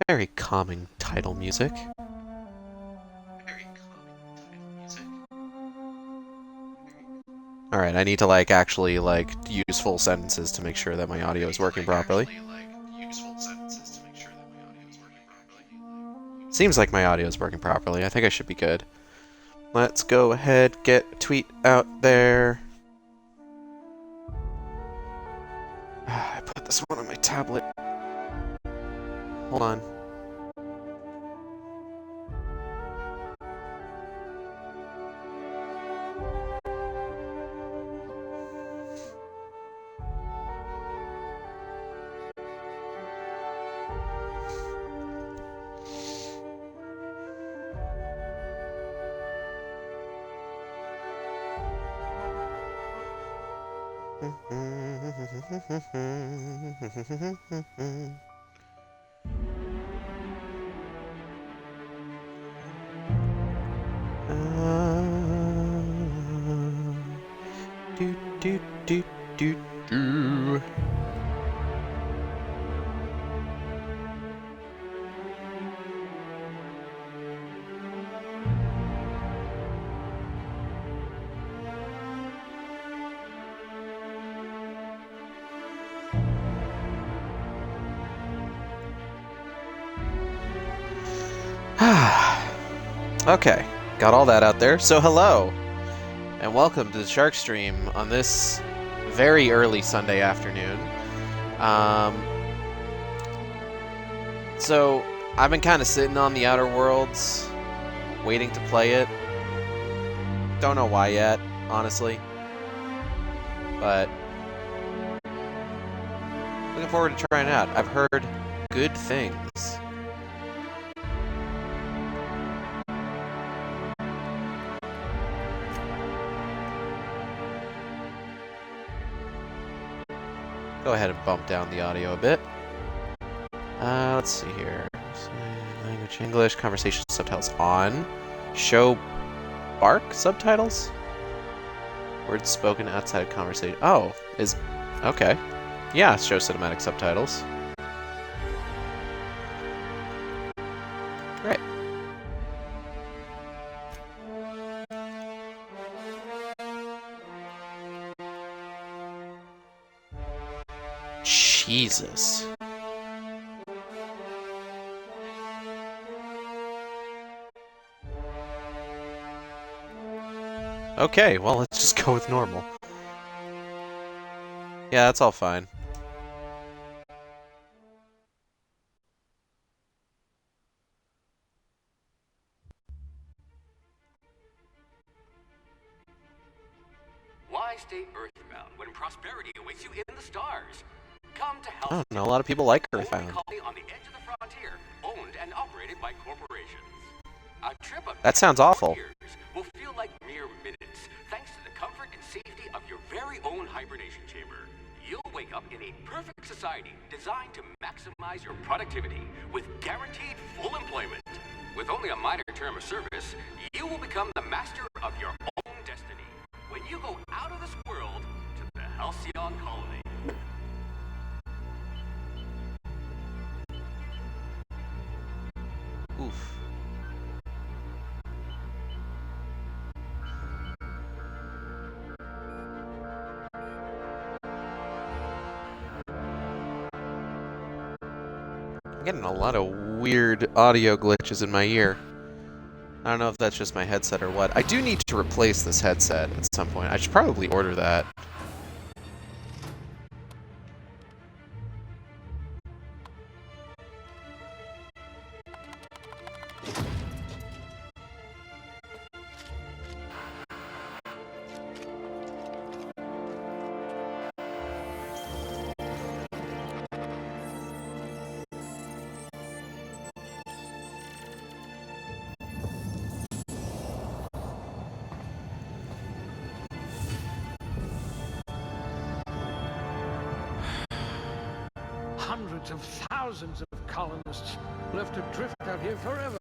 Very calming title music. Alright, I need to actually use full sentences to make sure that my audio is working properly. Seems like my audio is working properly. I think I should be good. Let's go ahead, get a tweet out there. I put this one on my tablet. Hold on. Do. Okay, got all that out there. So hello, and welcome to the Shark Stream on this very early Sunday afternoon. So I've been kind of sitting on the Outer Worlds, waiting to play it. Don't know why yet, honestly, but looking forward to trying it out. I've heard good things. Go ahead and bump down the audio a bit. Let's see here. Language English, conversation subtitles on. Show bark subtitles? Words spoken outside of conversation. Oh, okay. Yeah, show cinematic subtitles. Great. Jesus. Okay, well, let's just go with normal. Yeah, that's all fine. Why stay earthbound when prosperity awaits you in the stars? Come to Halcyon. Oh, no, a lot of people like Earthbound. On the edge of the frontier, owned and operated by corporations. A trip of that sounds awful. Years will feel like mere minutes, thanks to the comfort and safety of your very own hibernation chamber. You'll wake up in a perfect society designed to maximize your productivity with guaranteed full employment. With only a minor term of service, you will become the master of your own destiny when you go out of this world to the Halcyon colony. Oof. I'm getting a lot of weird audio glitches in my ear. I don't know if that's just my headset or what. I do need to replace this headset at some point. I should probably order that. Hundreds of thousands of colonists left adrift out here forever,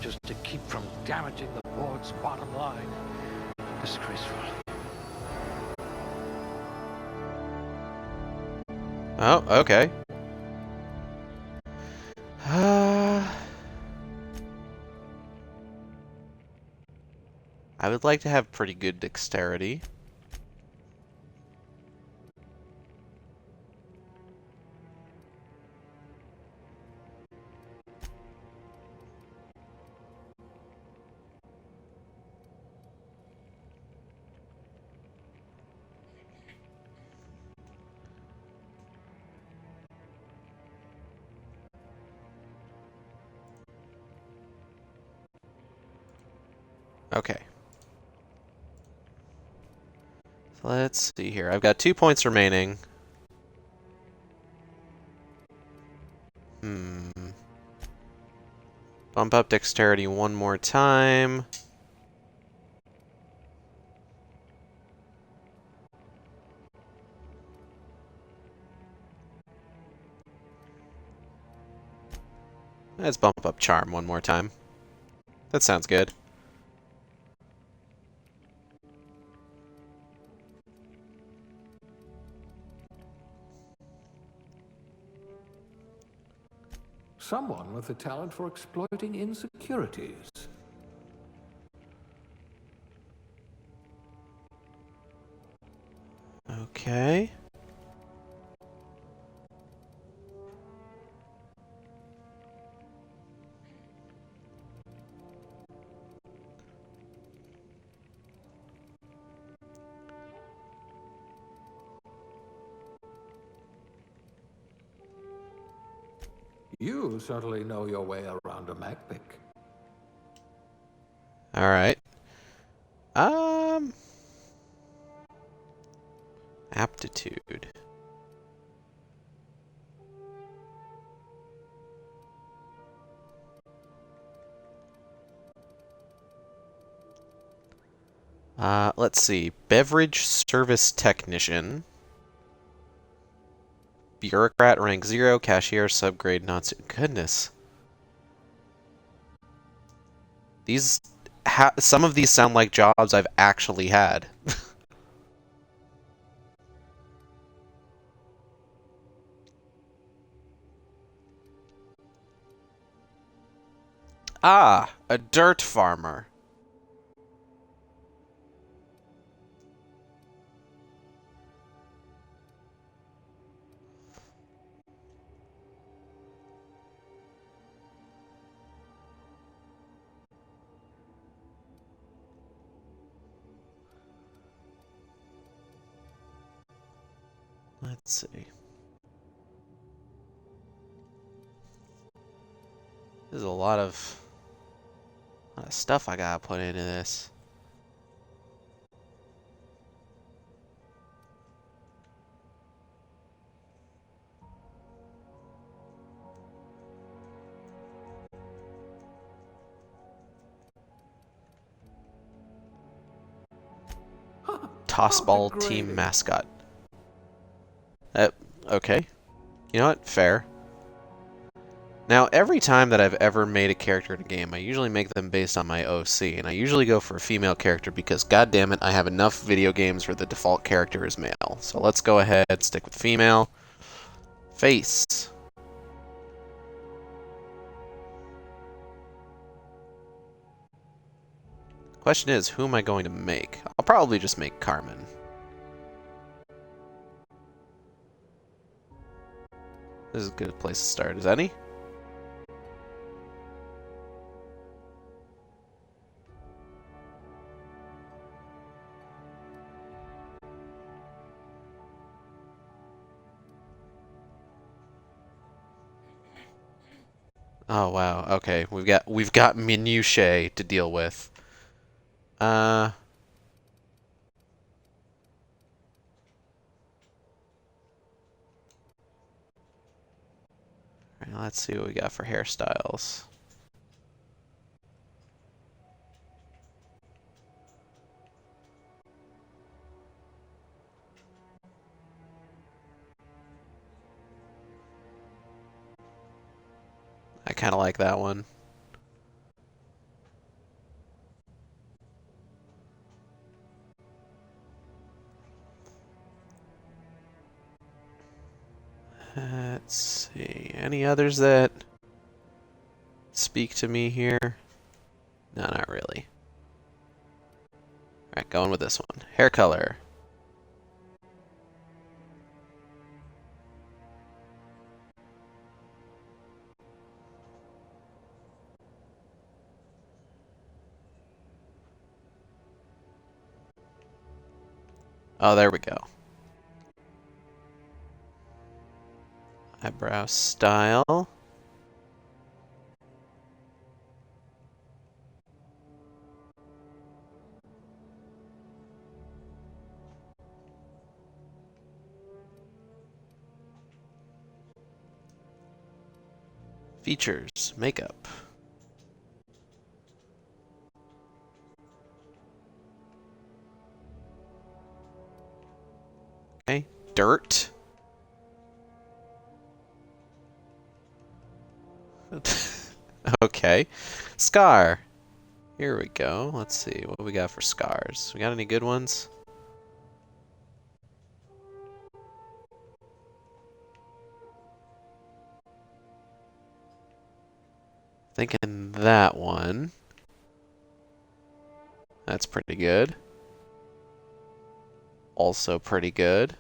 just to keep from damaging the board's bottom line. Disgraceful. Oh, okay. I would like to have pretty good dexterity. Okay. So let's see here. I've got 2 points remaining. Bump up dexterity one more time. Let's bump up charm one more time. That sounds good. Someone with a talent for exploiting insecurities. Okay. You certainly know your way around a MacPic. Alright. Aptitude. Let's see. Beverage service technician. Bureaucrat rank 0, cashier subgrade not so goodness. These some of these sound like jobs I've actually had. Ah, a dirt farmer. Let's see. There's a lot of stuff I gotta put into this. Tossball team mascot. Okay. You know what? Fair. Now, every time that I've ever made a character in a game, I usually make them based on my OC, and I usually go for a female character because, goddammit, I have enough video games where the default character is male. So let's go ahead, stick with female. Face. Question is, who am I going to make? I'll probably just make Carmen. This is a good place to start. Is any? Oh wow. Okay, we've got minutiae to deal with. Alright, let's see what we got for hairstyles. I kind of like that one. Let's see. Any others that speak to me here? No, not really. Alright, going with this one. Hair color. Oh, there we go. Eyebrow style. Features, makeup. Okay, dirt. Okay, scar. Here we go. Let's see what we got for scars. We got any good ones? Thinking that one. That's pretty good. Also pretty good.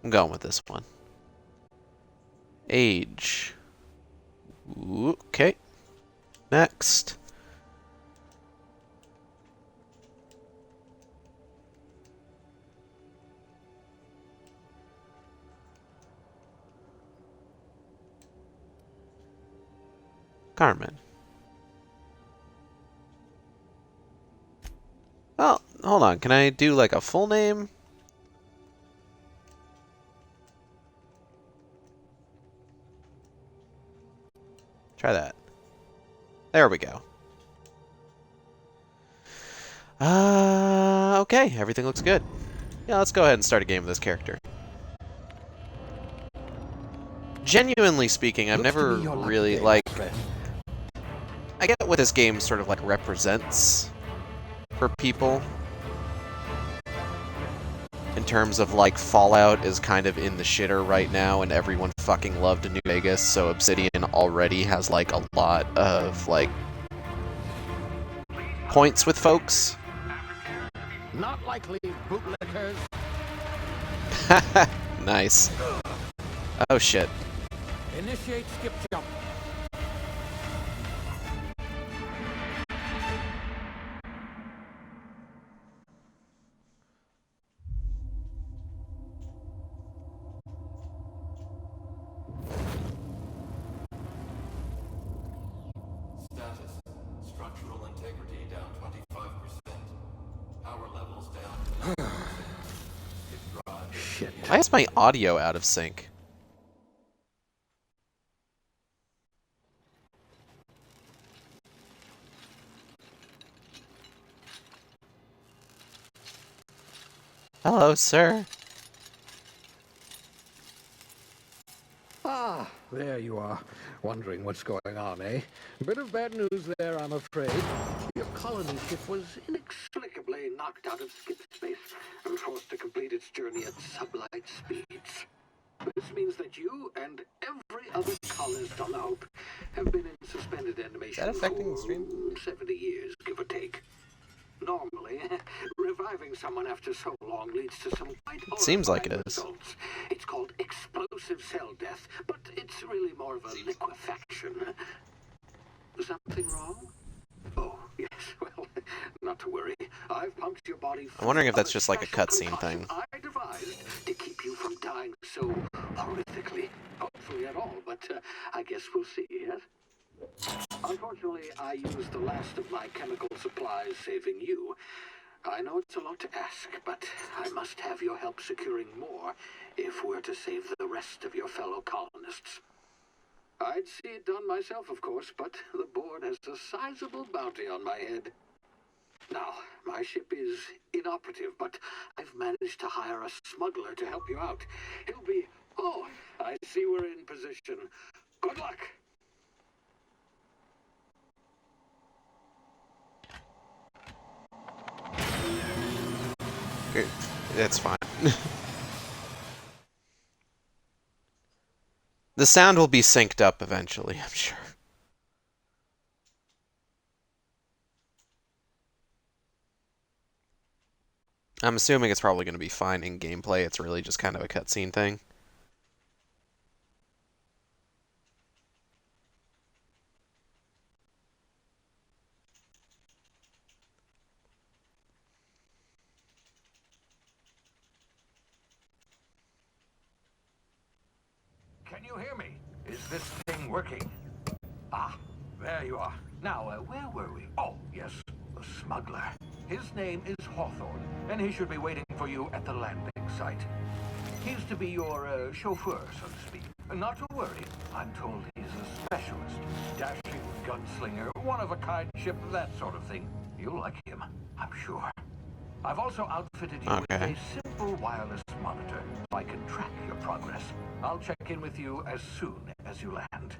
I'm going with this one. Age. Okay. Next. Carmen. Oh, hold on. Can I do like a full name? Try that. There we go. Okay, everything looks good. Yeah, let's go ahead and start a game with this character. Genuinely speaking, I've never really, like... I get what this game sort of, like, represents for people. In terms of, like, Fallout is kind of in the shitter right now, and everyone fucking loved New Vegas, so Obsidian already has, like, a lot of, like, points with folks. Not likely, bootlickers. Nice. Oh, shit. Initiate skip jump. Status. Structural integrity down 25%. Power levels down. Shit. Why is my audio out of sync? Hello, sir. Ah, there you are. Wondering what's going on, eh? Bit of bad news there, I'm afraid. Your colony ship was inexplicably knocked out of skip space and forced to complete its journey at sublight speeds. This means that you and every other colonist on the Hope have been in suspended animation affecting the for stream? 70 years, give or take. Normally, reviving someone after so long leads to some quite Seems like horrifying it is. results. It's called explosive cell death, but it's really more of a liquefaction. Something wrong? Oh, yes, well, not to worry. I've pumped your body. I'm wondering if that's full just of like a special cutscene thing. concussion I devised to keep you from dying so horrifically. Hopefully at all, but I guess we'll see, yes? Unfortunately, I used the last of my chemical supplies saving you. I know it's a lot to ask, but I must have your help securing more if we're to save the rest of your fellow colonists. I'd see it done myself, of course, but the board has a sizable bounty on my head. Now, my ship is inoperative, but I've managed to hire a smuggler to help you out. He'll be... Oh, I see we're in position. Good luck! It's fine. The sound will be synced up eventually, I'm sure. I'm assuming it's probably going to be fine in gameplay. It's really just kind of a cutscene thing. Can you hear me? Is this thing working? Ah, there you are. Now, where were we? Oh, yes, the smuggler. His name is Hawthorne, and he should be waiting for you at the landing site. He's to be your chauffeur, so to speak. Not to worry, I'm told he's a specialist. Dashing gunslinger, one-of-a-kind ship, that sort of thing. You'll like him, I'm sure. I've also outfitted you with a simple wireless monitor, so I can track your progress. I'll check in with you as soon as you land.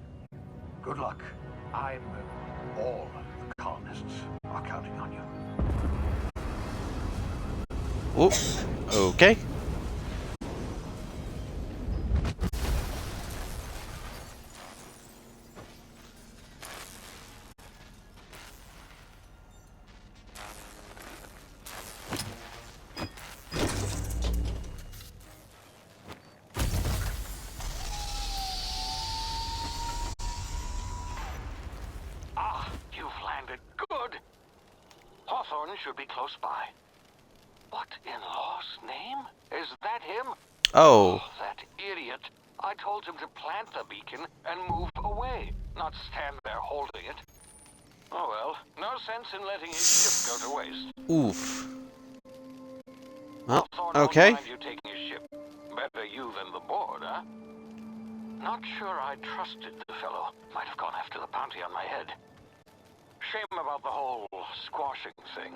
Good luck. All the colonists are counting on you. Oh, okay. Should be close by. What in law's name? Is that him? Oh. That idiot. I told him to plant the beacon and move away, not stand there holding it. Oh well, no sense in letting his ship go to waste. Oof. Well, Hawthorne okay. won't mind you taking his ship. Better you than the board, huh? Not sure I trusted the fellow. Might have gone after the bounty on my head. Shame about the whole squashing thing.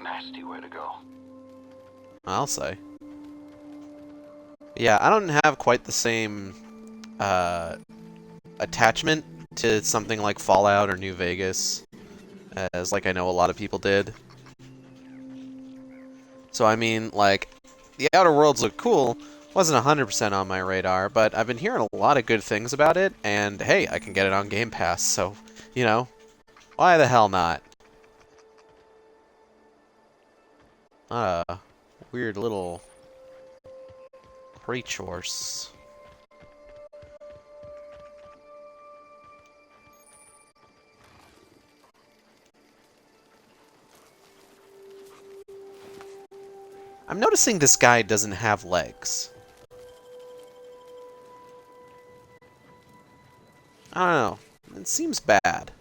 Nasty way to go. I'll say. Yeah, I don't have quite the same attachment to something like Fallout or New Vegas as like I know a lot of people did. So I mean, like, the Outer Worlds look cool. Wasn't 100% on my radar, but I've been hearing a lot of good things about it, and hey, I can get it on Game Pass, so, you know, why the hell not? Weird little breach horse. I'm noticing this guy doesn't have legs. I don't know. It seems bad.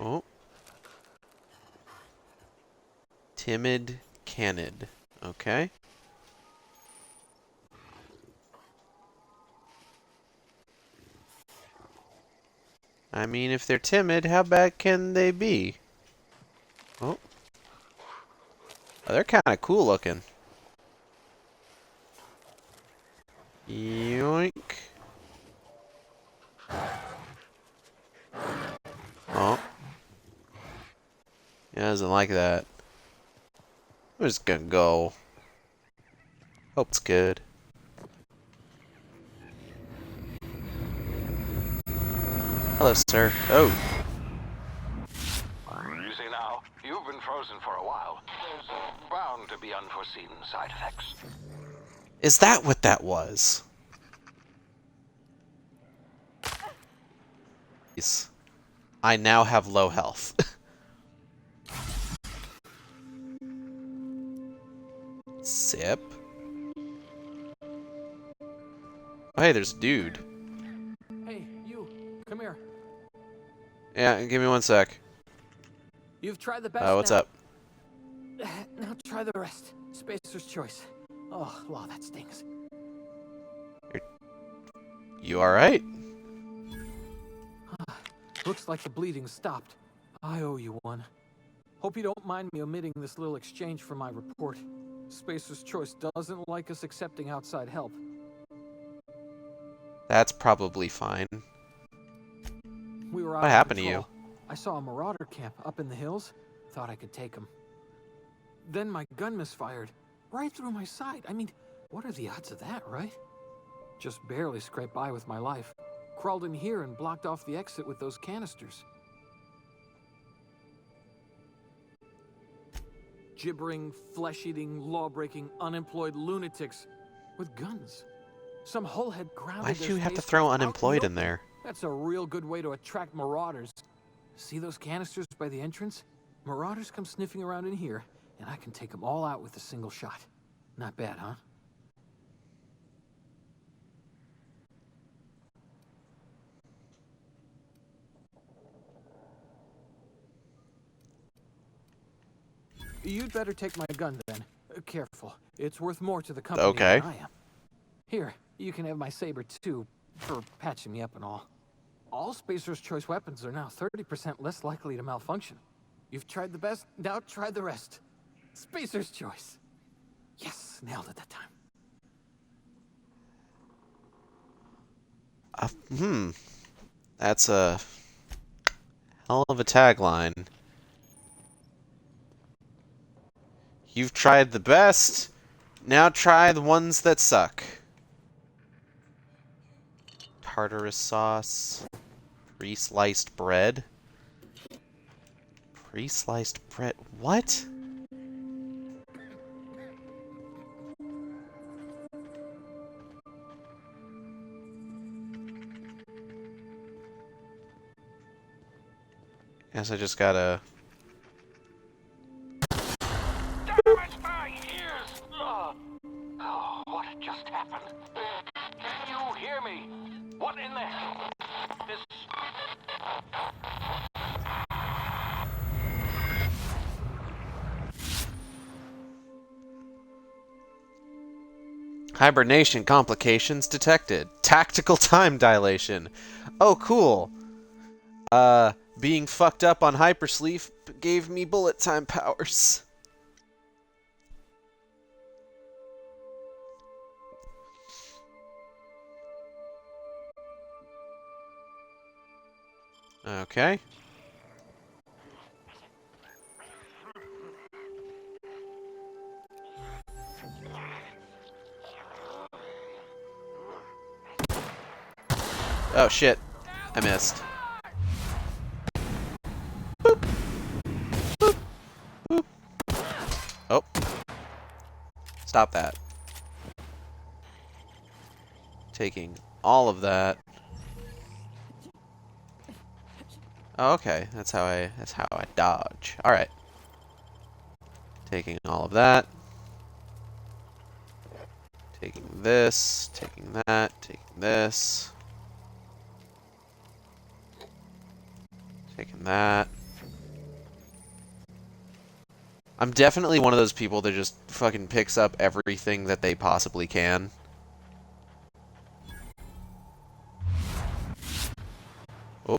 Oh. Timid Canid. Okay. I mean, if they're timid, how bad can they be? Oh. Oh, they're kind of cool looking. Yoink. Oh. He doesn't like that. I'm just gonna go. Hope it's good. Hello, sir. Oh. You see now, you've been frozen for a while. There's bound to be unforeseen side effects. Is that what that was? I now have low health. Sip. Oh, hey, there's a dude. Hey, you. Come here. Yeah, give me one sec. You've tried the best. What's now. up? Now try the rest. Spacer's choice. Oh, law, that stings. You alright? Looks like the bleeding stopped. I owe you one. Hope you don't mind me omitting this little exchange from my report. Spacer's choice doesn't like us accepting outside help. That's probably fine. We were out What on happened to patrol. you? I saw a marauder camp up in the hills. Thought I could take him. Then my gun misfired. Right through my side. I mean, what are the odds of that, right? Just barely scraped by with my life. Crawled in here and blocked off the exit with those canisters. Gibbering, flesh-eating, law-breaking, unemployed lunatics with guns. Some hullhead grounded. Why'd their you have to space throw out in the unemployed in open. there? That's a real good way to attract marauders. See those canisters by the entrance? Marauders come sniffing around in here, and I can take them all out with a single shot. Not bad, huh? You'd better take my gun then. Careful. It's worth more to the company Okay. than I am. Here, you can have my saber too, for patching me up and all. All Spacer's Choice weapons are now 30% less likely to malfunction. You've tried the best, now try the rest. Spacer's Choice. Yes, nailed it that time. That's a hell of a tagline. You've tried the best, now try the ones that suck. Tartarus sauce. Pre-sliced bread. Pre-sliced bread. What? Guess I just gotta... Damage my ears! Oh, what just happened? Can you hear me? What in the hell? This... Hibernation complications detected. Tactical time dilation. Oh, cool. Being fucked up on hypersleep gave me bullet time powers. Okay. Oh shit. I missed. Boop. Boop. Boop. Oh. Stop that. Taking all of that. Oh, okay. That's how I dodge. All right. Taking all of that. Taking this, taking that, taking this. Taking that. I'm definitely one of those people that just fucking picks up everything that they possibly can. Oh.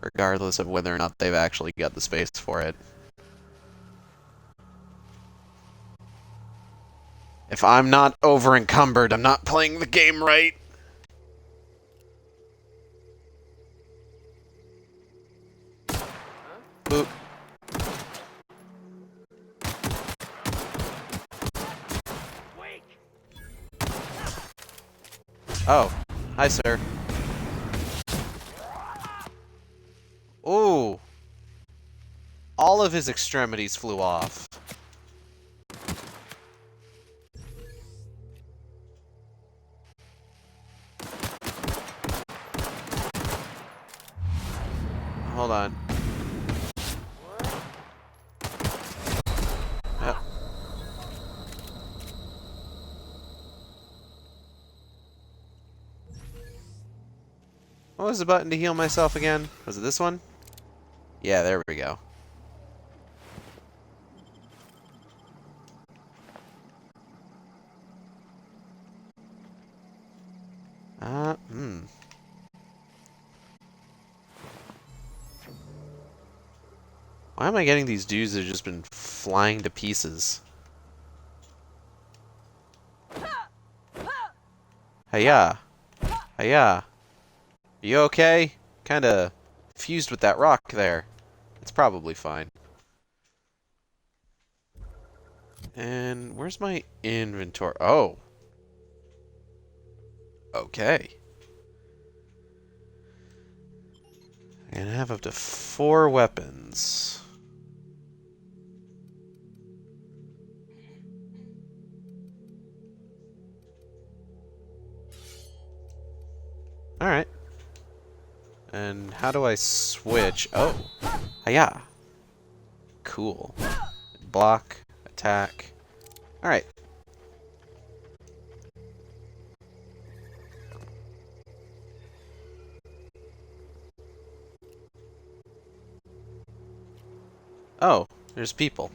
Regardless of whether or not they've actually got the space for it. If I'm not over encumbered, I'm not playing the game right. Boop. Oh, hi, sir. Ooh. All of his extremities flew off. Hold on. Yep. What was the button to heal myself again? Was it this one? Yeah, there we go. Hmm. Why am I getting these dudes that have just been flying to pieces? Hiya. Hiya. You okay? Kinda fused with that rock there. It's probably fine. And where's my inventory? Oh. Okay. I can have up to 4 weapons. Alright. And how do I switch? Oh. Hiya. Cool. Block. Attack. Alright. Oh, there's people.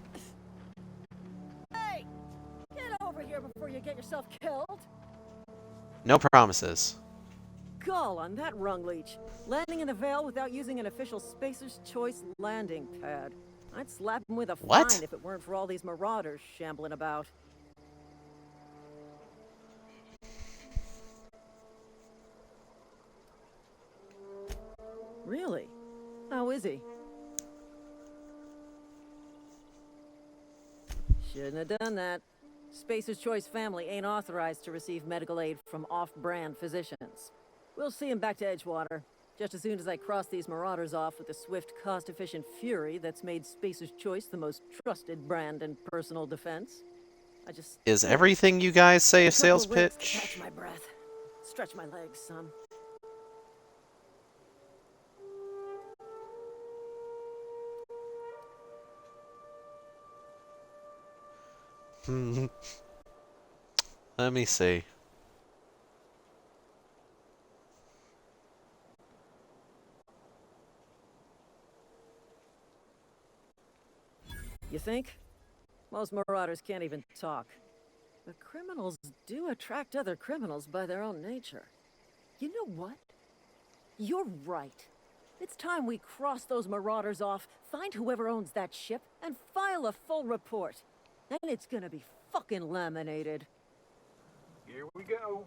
Hey! Get over here before you get yourself killed! No promises. Gall on that rung leech. Landing in the Vale without using an official Spacer's Choice landing pad. I'd slap him with a What? fine if it weren't for all these marauders shambling about. Really? How is he? Shouldn't have done that. Spacer's Choice family ain't authorized to receive medical aid from off-brand physicians. We'll see him back to Edgewater, just as soon as I cross these marauders off with the swift, cost-efficient fury that's made Spacer's Choice the most trusted brand in personal defense. I just... Is everything you guys say a Couple sales reps to pitch? catch my breath. Stretch my legs, son. Let me see. You think? Most marauders can't even talk. But criminals do attract other criminals by their own nature. You know what? You're right. It's time we cross those marauders off, find whoever owns that ship, and file a full report. Then it's gonna be fucking laminated. Here we go.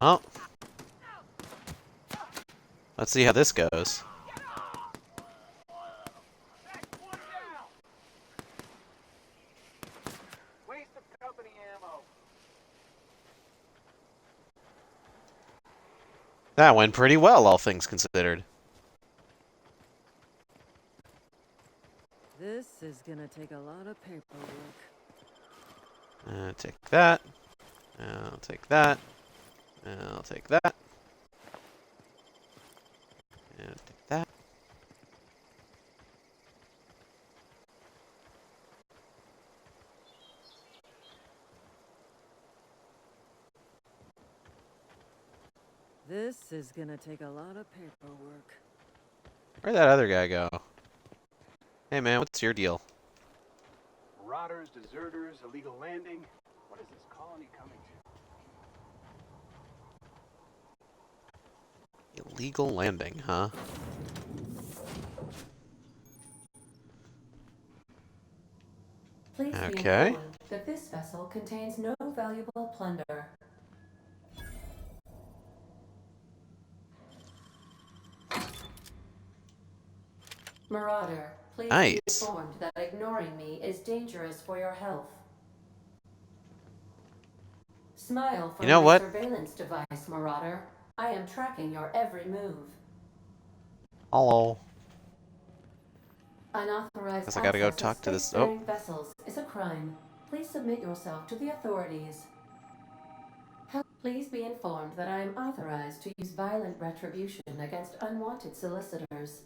Well, let's see how this goes. Waste of company ammo. That went pretty well, all things considered. This is gonna take a lot of paperwork. Take that. I'll take that. I'll take that. And take that. This is gonna take a lot of paperwork. Where'd that other guy go? Hey man, what's your deal? Marauders, deserters, illegal landing. What is this colony coming to? Illegal landing, huh? Please be Okay. informed that this vessel contains no valuable plunder. Marauder, please be Nice. informed that ignoring me is dangerous for your health. Smile from You know my what? surveillance device, Marauder. I am tracking your every move. Hello. Unauthorized Guess I gotta go access talk to this- spacefaring vessels is a crime. Please submit yourself to the authorities. Please be informed that I am authorized to use violent retribution against unwanted solicitors.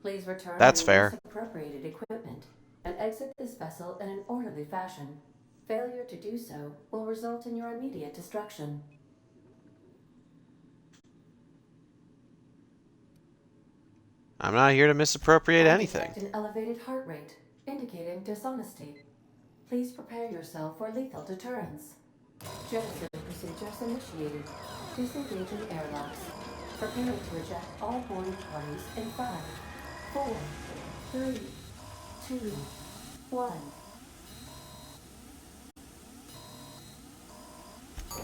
Please return That's any fair. misappropriated equipment and exit this vessel in an orderly fashion. Failure to do so will result in your immediate destruction. I'm not here to misappropriate I anything. detect an elevated heart rate, indicating dishonesty. Please prepare yourself for lethal deterrence. Jettison procedures initiated. Disengaging airlocks. Preparing to eject all boarding parties in 5, 4, 3, 2, 1.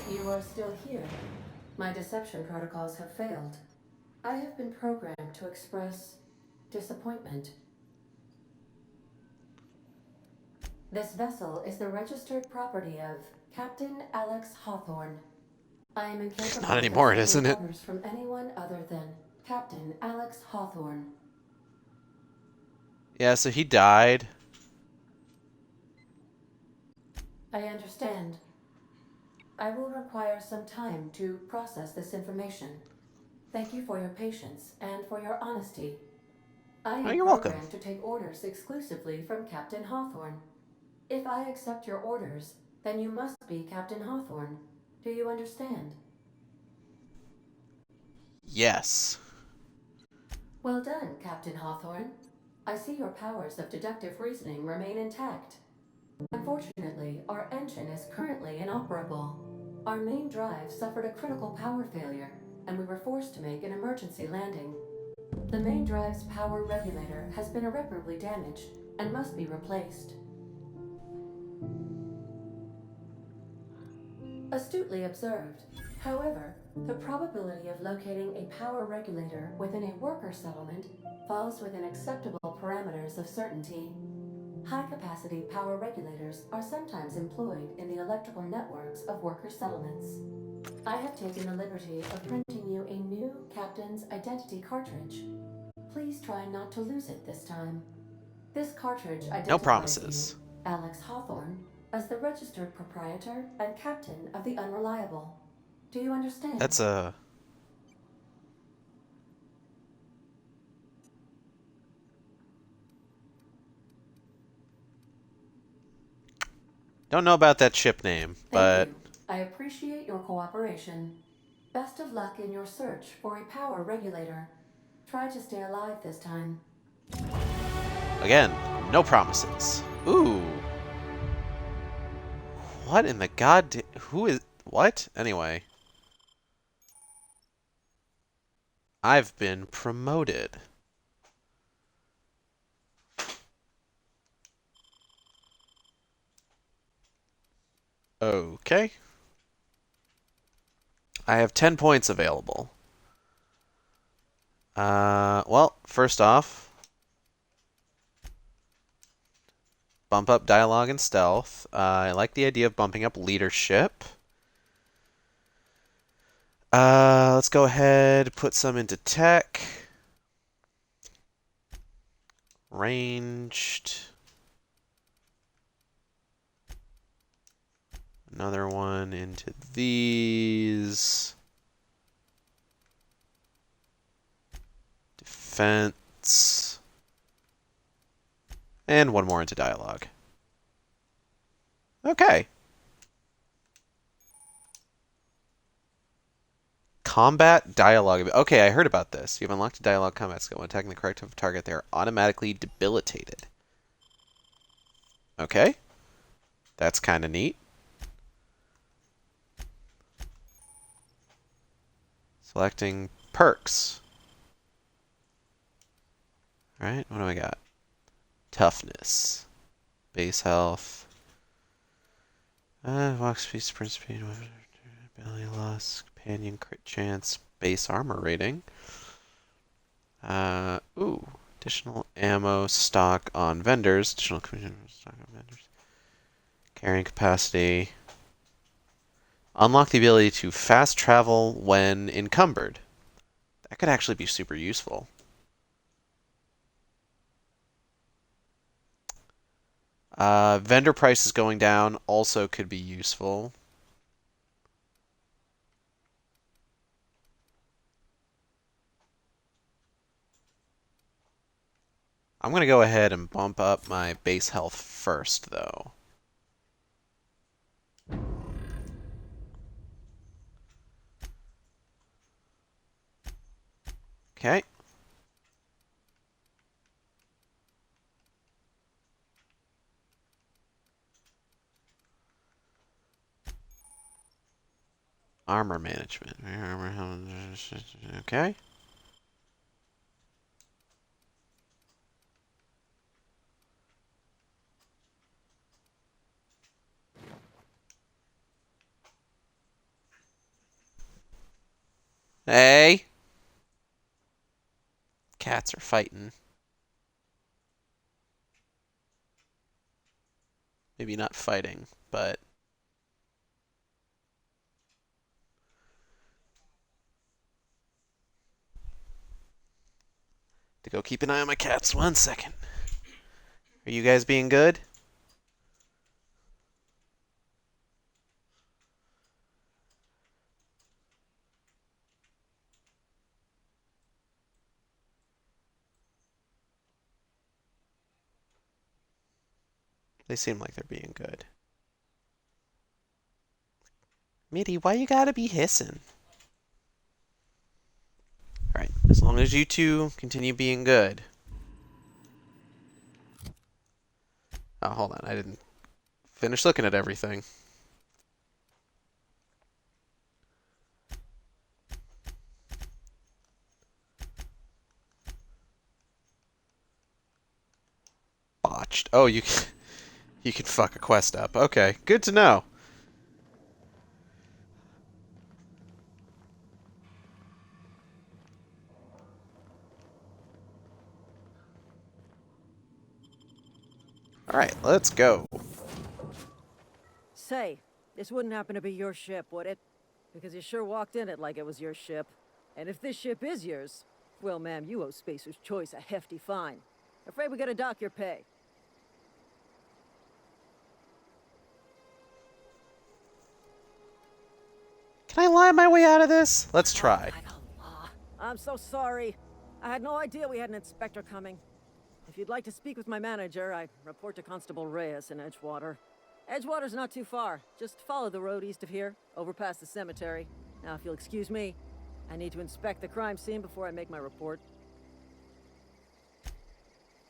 You are still here. My deception protocols have failed. I have been programmed to express disappointment. This vessel is the registered property of Captain Alex Hawthorne. I am incapable Not anymore, of isn't accepting it? orders from anyone other than Captain Alex Hawthorne. Yeah, so he died. I understand. I will require some time to process this information. Thank you for your patience and for your honesty. I am Oh, you're welcome. programmed to take orders exclusively from Captain Hawthorne. If I accept your orders, then you must be Captain Hawthorne. Do you understand? Yes. Well done, Captain Hawthorne. I see your powers of deductive reasoning remain intact. Unfortunately, our engine is currently inoperable. Our main drive suffered a critical power failure, and we were forced to make an emergency landing. The main drive's power regulator has been irreparably damaged and must be replaced. Astutely observed. However, the probability of locating a power regulator within a worker settlement falls within acceptable parameters of certainty. High-capacity power regulators are sometimes employed in the electrical networks of worker settlements. I have taken the liberty of printing you a new Captain's Identity cartridge. Please try not to lose it this time. This cartridge identifies No promises. you, Alex Hawthorne, as the registered proprietor and captain of the Unreliable. Do you understand? That's a... Don't know about that ship name, but... Thank you. I appreciate your cooperation. Best of luck in your search for a power regulator. Try to stay alive this time. Again, no promises. Ooh. What in the god... Who is... What? Anyway. I've been promoted. Okay. I have 10 points available. Well, first off, bump up dialogue and stealth. I like the idea of bumping up leadership. Let's go ahead, put some into tech. Ranged. Another one into these. Defense. And one more into dialogue. Okay. Combat dialogue. Okay, I heard about this. You've unlocked a dialogue combat skill. When attacking the correct type of target, they are automatically debilitated. Okay. That's kind of neat. Selecting perks. Alright, what do I got? Toughness. Base health. Walk speed, sprint speed, belly loss, companion crit chance, base armor rating. Ooh. Additional ammo stock on vendors. Additional stock on vendors. Carrying capacity. Unlock the ability to fast travel when encumbered. That could actually be super useful. Vendor prices going down also could be useful. I'm going to go ahead and bump up my base health first, though. Okay. Armor management. Okay. Hey! Cats are fighting. Maybe not fighting, but... to go keep an eye on my cats. 1 second. Are you guys being good? They seem like they're being good. Mitty, why you gotta be hissing? Alright, as long as you two continue being good. Oh, hold on. I didn't finish looking at everything. Botched. Oh, you can fuck a quest up. Okay, good to know. Alright, let's go. Say, this wouldn't happen to be your ship, would it? Because you sure walked in it like it was your ship. And if this ship is yours, well, ma'am, you owe Spacer's Choice a hefty fine. Afraid we gotta dock your pay. Can I lie my way out of this? Let's try. I'm so sorry. I had no idea we had an inspector coming. If you'd like to speak with my manager, I'd report to Constable Reyes in Edgewater. Edgewater's not too far. Just follow the road east of here, over past the cemetery. Now, if you'll excuse me, I need to inspect the crime scene before I make my report.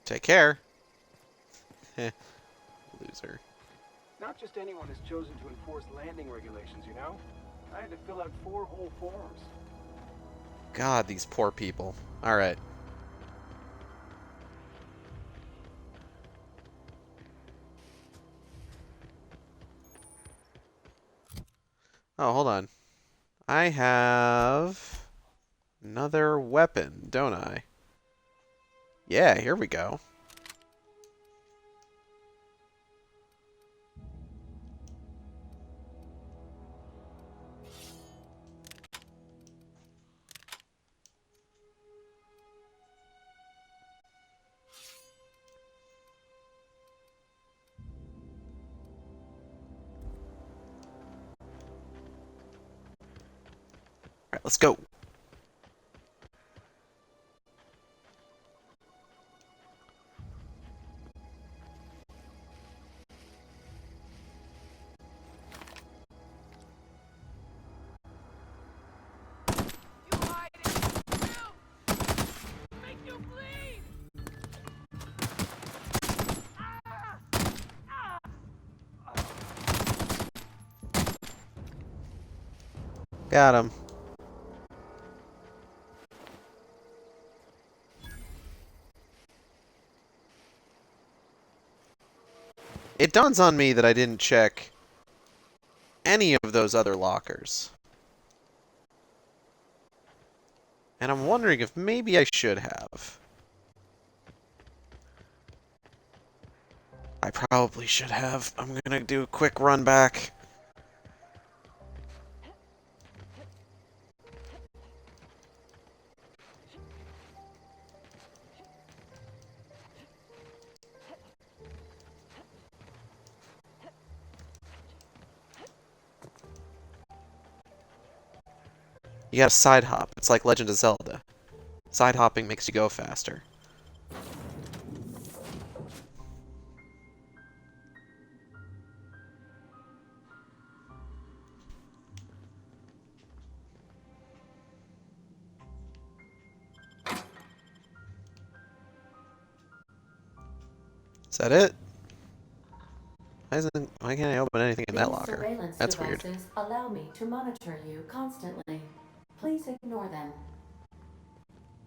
Take care. Loser. Not just anyone is chosen to enforce landing regulations, you know? I had to fill out 4 whole forms. God, these poor people. Alright. Oh, hold on. I have another weapon, don't I? Yeah, here we go. Alright, let's go. Got him. It dawns on me that I didn't check any of those other lockers. And I'm wondering if maybe I should have. I probably should have. I'm gonna do a quick run back. You gotta side hop. It's like Legend of Zelda. Side hopping makes you go faster. Is that it? Why can't I open anything in that These locker? surveillance That's weird. devices allow me to monitor you constantly. Please ignore them.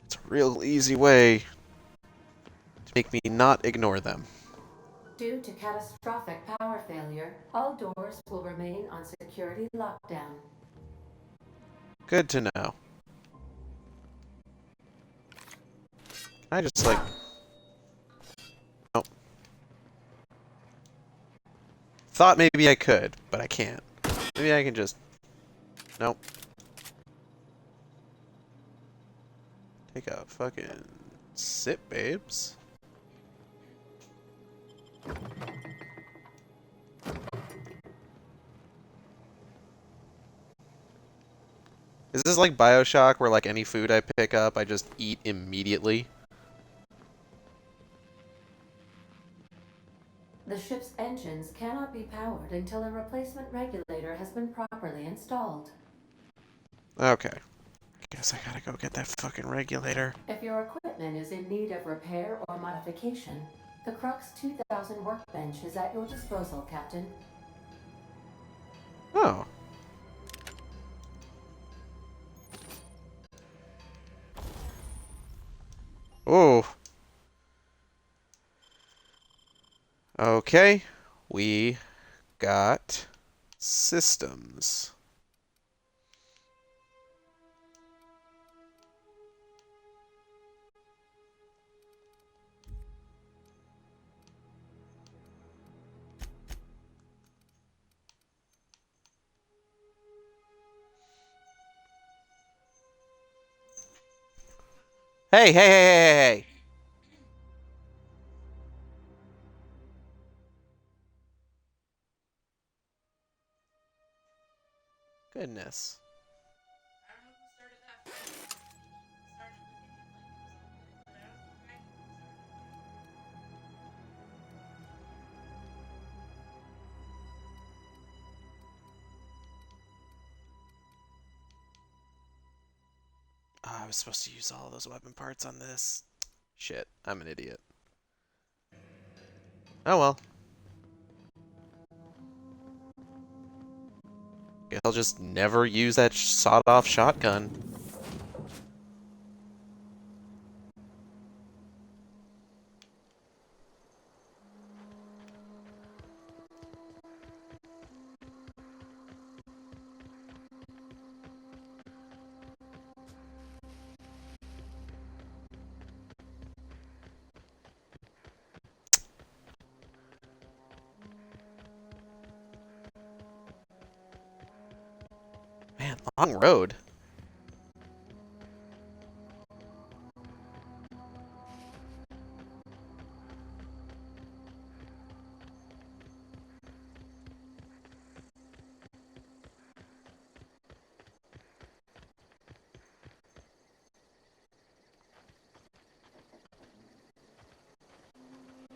It's a real easy way to make me not ignore them. Due to catastrophic power failure, all doors will remain on security lockdown. Good to know. Can I just like... Nope. Thought maybe I could, but I can't. Maybe I can just... Nope. Take a fucking sip, babes. Is this like BioShock where like any food I pick up I just eat immediately? The ship's engines cannot be powered until a replacement regulator has been properly installed. Okay. Guess I gotta go get that fucking regulator. If your equipment is in need of repair or modification, the Crux 2000 workbench is at your disposal, Captain. Oh. Oh. Okay. We got systems. Hey, hey, hey, hey, hey, hey. Goodness. I was supposed to use all those weapon parts on this. Shit, I'm an idiot. Oh well. Guess I'll just never use that sawed-off shotgun. Man, long road.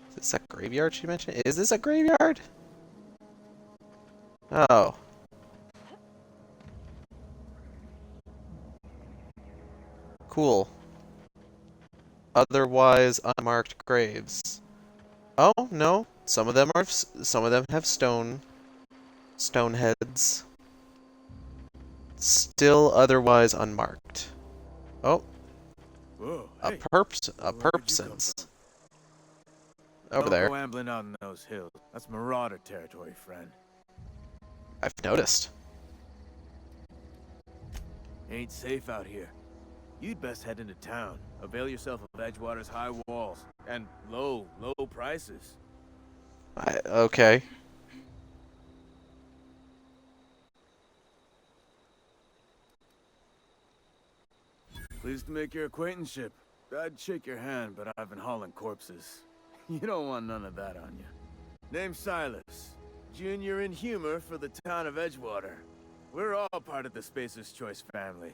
Is this a graveyard she mentioned? Is this a graveyard? Oh. Cool. Otherwise unmarked graves. Oh, no. Some of them have stone heads. Still otherwise unmarked. Oh. Whoa, A hey, perpsons. Over Don't there. go ambling out in those hills. That's marauder territory, friend. I've noticed. Ain't safe out here. You'd best head into town. Avail yourself of Edgewater's high walls and low prices. Okay. Pleased to make your acquaintanceship. I'd shake your hand, but I've been hauling corpses. You don't want none of that on you. Name's Silas. Junior in humor for the town of Edgewater. We're all part of the Spacer's Choice family.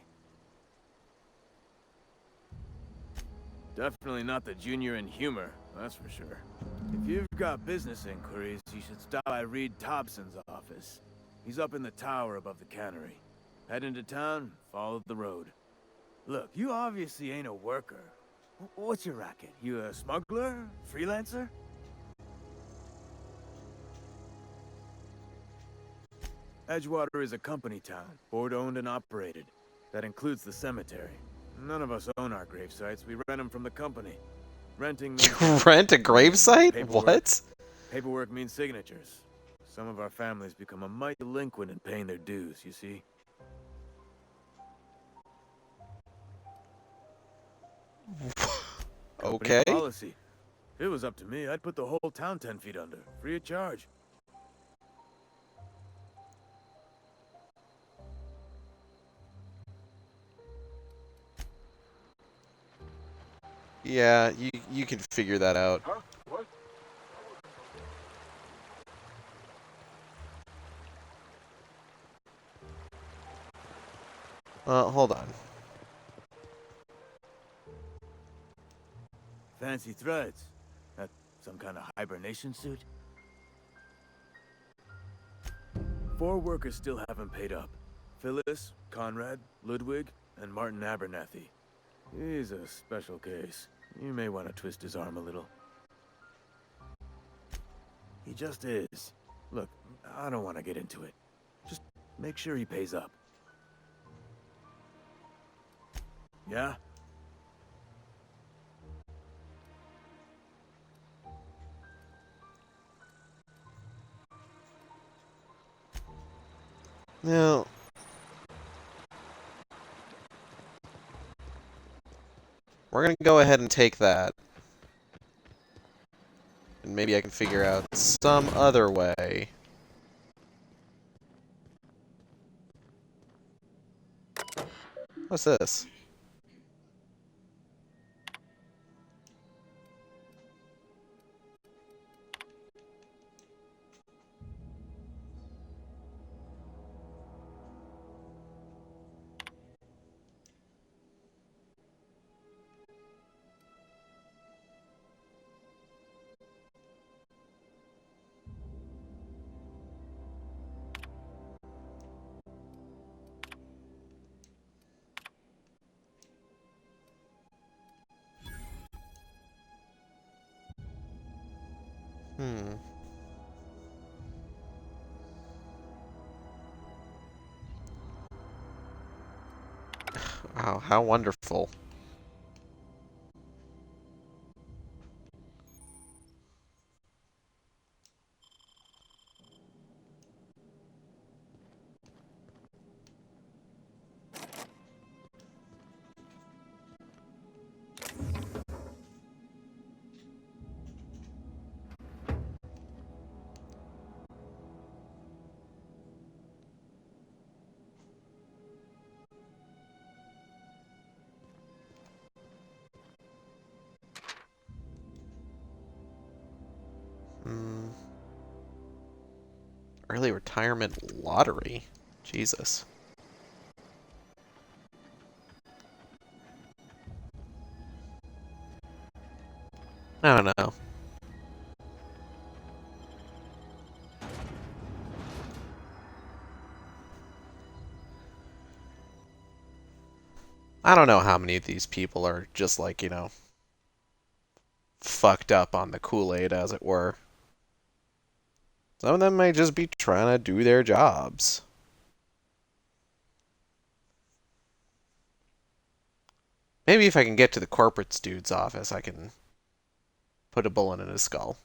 Definitely not the junior in humor, that's for sure. If you've got business inquiries, you should stop by Reed Thompson's office. He's up in the tower above the cannery. Head into town, follow the road. Look, you obviously ain't a worker. What's your racket? You a smuggler? Freelancer? Edgewater is a company town, board-owned and operated. That includes the cemetery. None of us own our grave sites. We rent them from the company. Renting means... Rent a gravesite? Paperwork. What? Paperwork means signatures. Some of our families become a mite delinquent in paying their dues, you see? Okay. Company policy. If it was up to me, I'd put the whole town 10 feet under, free of charge. Yeah, you can figure that out. Huh? What? Hold on. Fancy threads. That some kind of hibernation suit? 4 workers still haven't paid up. Phyllis, Conrad, Ludwig, and Martin Abernathy. He's a special case. You may want to twist his arm a little. He just is. Look, I don't want to get into it. Just make sure he pays up. Yeah? Now, we're gonna go ahead and take that. And maybe I can figure out some other way. What's this? Wow, how wonderful. Early retirement lottery. Jesus. I don't know. I don't know how many of these people are just like, you know, fucked up on the Kool-Aid, as it were. Some of them may just be trying to do their jobs. Maybe if I can get to the corporate dude's office, I can put a bullet in his skull.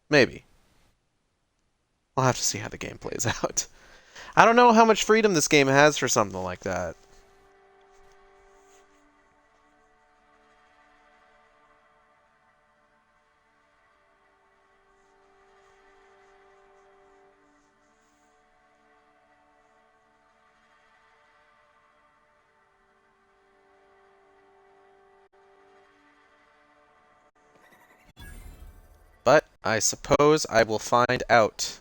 Maybe. We'll have to see how the game plays out. I don't know how much freedom this game has for something like that. But I suppose I will find out.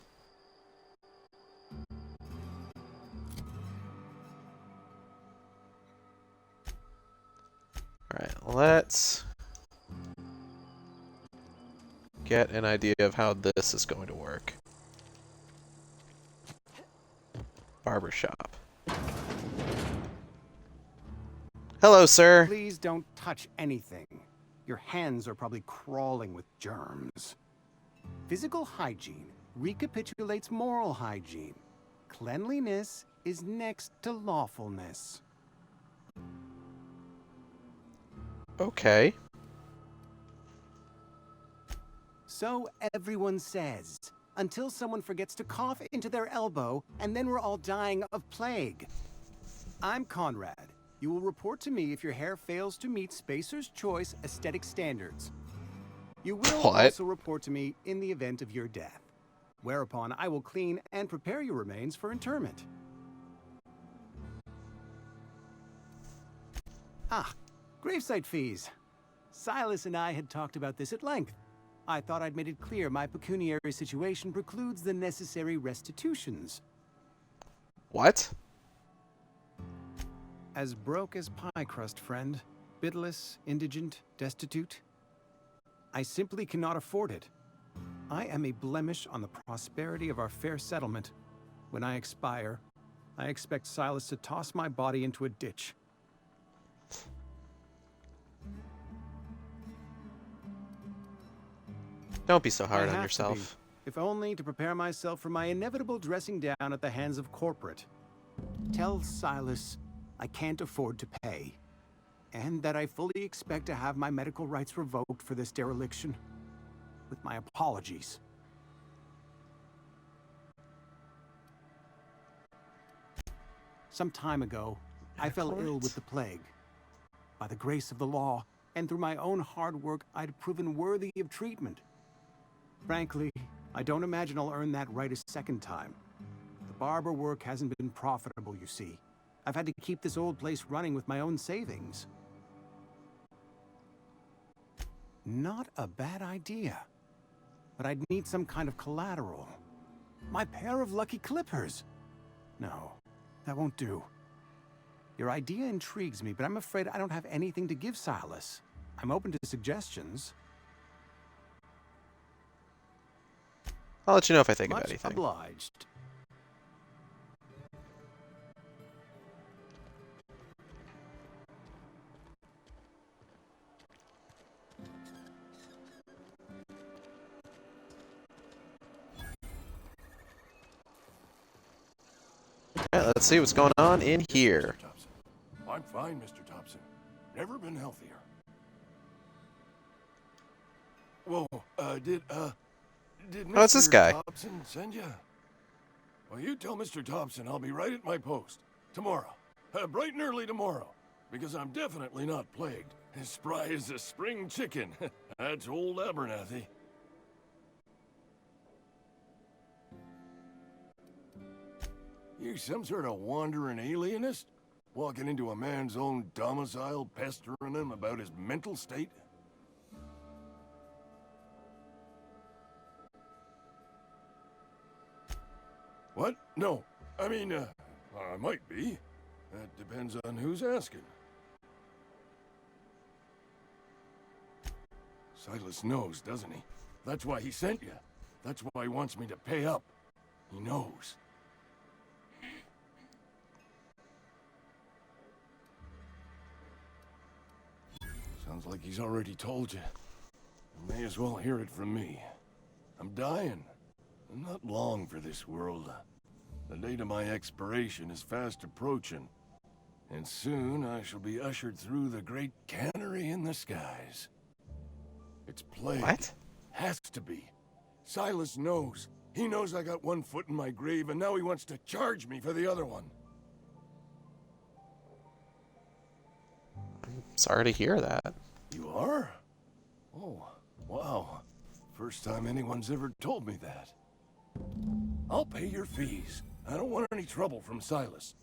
Alright, let's get an idea of how this is going to work. Barbershop. Hello, sir. Please don't touch anything. Your hands are probably crawling with germs. Physical hygiene recapitulates moral hygiene. Cleanliness is next to lawfulness. Okay. So everyone says, until someone forgets to cough into their elbow, and then we're all dying of plague. I'm Conrad. You will report to me if your hair fails to meet Spacer's Choice aesthetic standards. You will also report to me in the event of your death, whereupon I will clean and prepare your remains for interment. Ah, gravesite fees. Silas and I had talked about this at length. I thought I'd made it clear my pecuniary situation precludes the necessary restitutions. What? As broke as pie crust, friend. Bidless, indigent, destitute. I simply cannot afford it. I am a blemish on the prosperity of our fair settlement. When I expire, I expect Silas to toss my body into a ditch. Don't be so hard I on have yourself. to be, if only to prepare myself for my inevitable dressing down at the hands of corporate. Tell Silas I can't afford to pay, and that I fully expect to have my medical rights revoked for this dereliction. With my apologies. Some time ago, I fell ill with the plague. By the grace of the law, and through my own hard work, I'd proven worthy of treatment. Frankly, I don't imagine I'll earn that right a second time. The barber work hasn't been profitable, you see. I've had to keep this old place running with my own savings. Not a bad idea. But I'd need some kind of collateral. My pair of lucky clippers. No, that won't do. Your idea intrigues me, but I'm afraid I don't have anything to give Silas. I'm open to suggestions. I'll let you know if I think of Much anything. obliged. Alright, let's see what's going on in here. I'm fine, Mr. Thompson. Never been healthier. Whoa, did Mr. Oh, it's this guy. Thompson send you? Well, you tell Mr. Thompson I'll be right at my post. Tomorrow. Bright and early tomorrow. Because I'm definitely not plagued. As spry as a spring chicken. That's old Abernathy. You some sort of wandering alienist? Walking into a man's own domicile, pestering him about his mental state? What? No. I mean, I might be. That depends on who's asking. Silas knows, doesn't he? That's why he sent you. That's why he wants me to pay up. He knows. Sounds like he's already told you. You may as well hear it from me. I'm dying. I'm not long for this world. The date of my expiration is fast approaching. And soon I shall be ushered through the great cannery in the skies. It's plague. What? Has to be. Silas knows. He knows I got one foot in my grave, and now he wants to charge me for the other one. Sorry to hear that. You are? Oh, wow. First time anyone's ever told me that. I'll pay your fees. I don't want any trouble from Silas.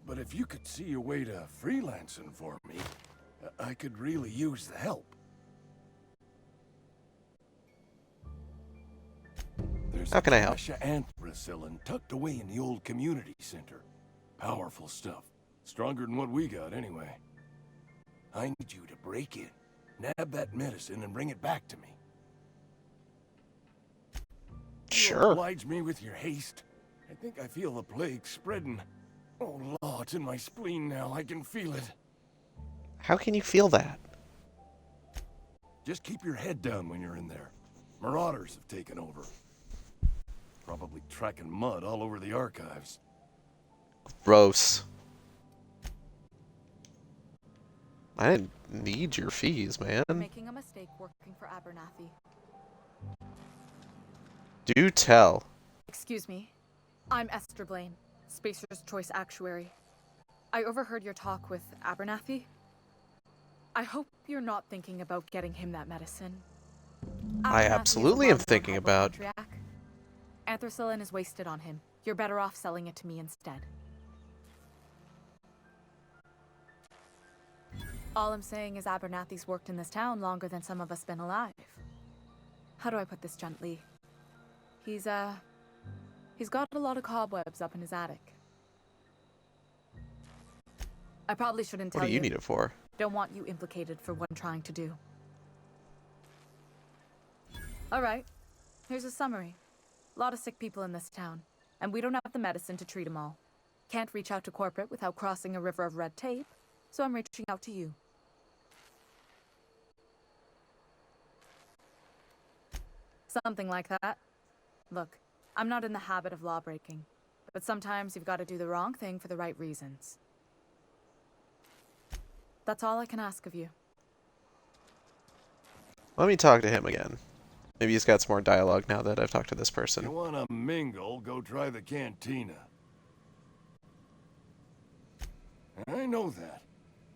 But if you could see a way to freelancing for me, I could really use the help. There's How can I help? a anthracillin tucked away in the old community center. Powerful stuff. Stronger than what we got, anyway. I need you to break in, nab that medicine, and bring it back to me. Sure. You'll oblige me with your haste. I think I feel the plague spreading. Oh, Law, it's in my spleen now. I can feel it. How can you feel that? Just keep your head down when you're in there. Marauders have taken over. Probably tracking mud all over the archives. Gross. I didn't need your fees, man. Making a mistake working for Abernathy. Do tell. Excuse me. I'm Esther Blaine, Spacer's Choice Actuary. I overheard your talk with Abernathy. I hope you're not thinking about getting him that medicine. I absolutely am thinking about. Anthracillin is wasted on him. You're better off selling it to me instead. All I'm saying is Abernathy's worked in this town longer than some of us been alive. How do I put this gently? He's got a lot of cobwebs up in his attic. I probably shouldn't tell you. What do you need it for? Don't want you implicated for what I'm trying to do. Alright, here's a summary. A lot of sick people in this town, and we don't have the medicine to treat them all. Can't reach out to corporate without crossing a river of red tape, so I'm reaching out to you. Something like that. Look, I'm not in the habit of law breaking, but sometimes you've got to do the wrong thing for the right reasons. That's all I can ask of you. Let me talk to him again. Maybe he's got some more dialogue now that I've talked to this person. You wanna mingle, go try the cantina. I know that,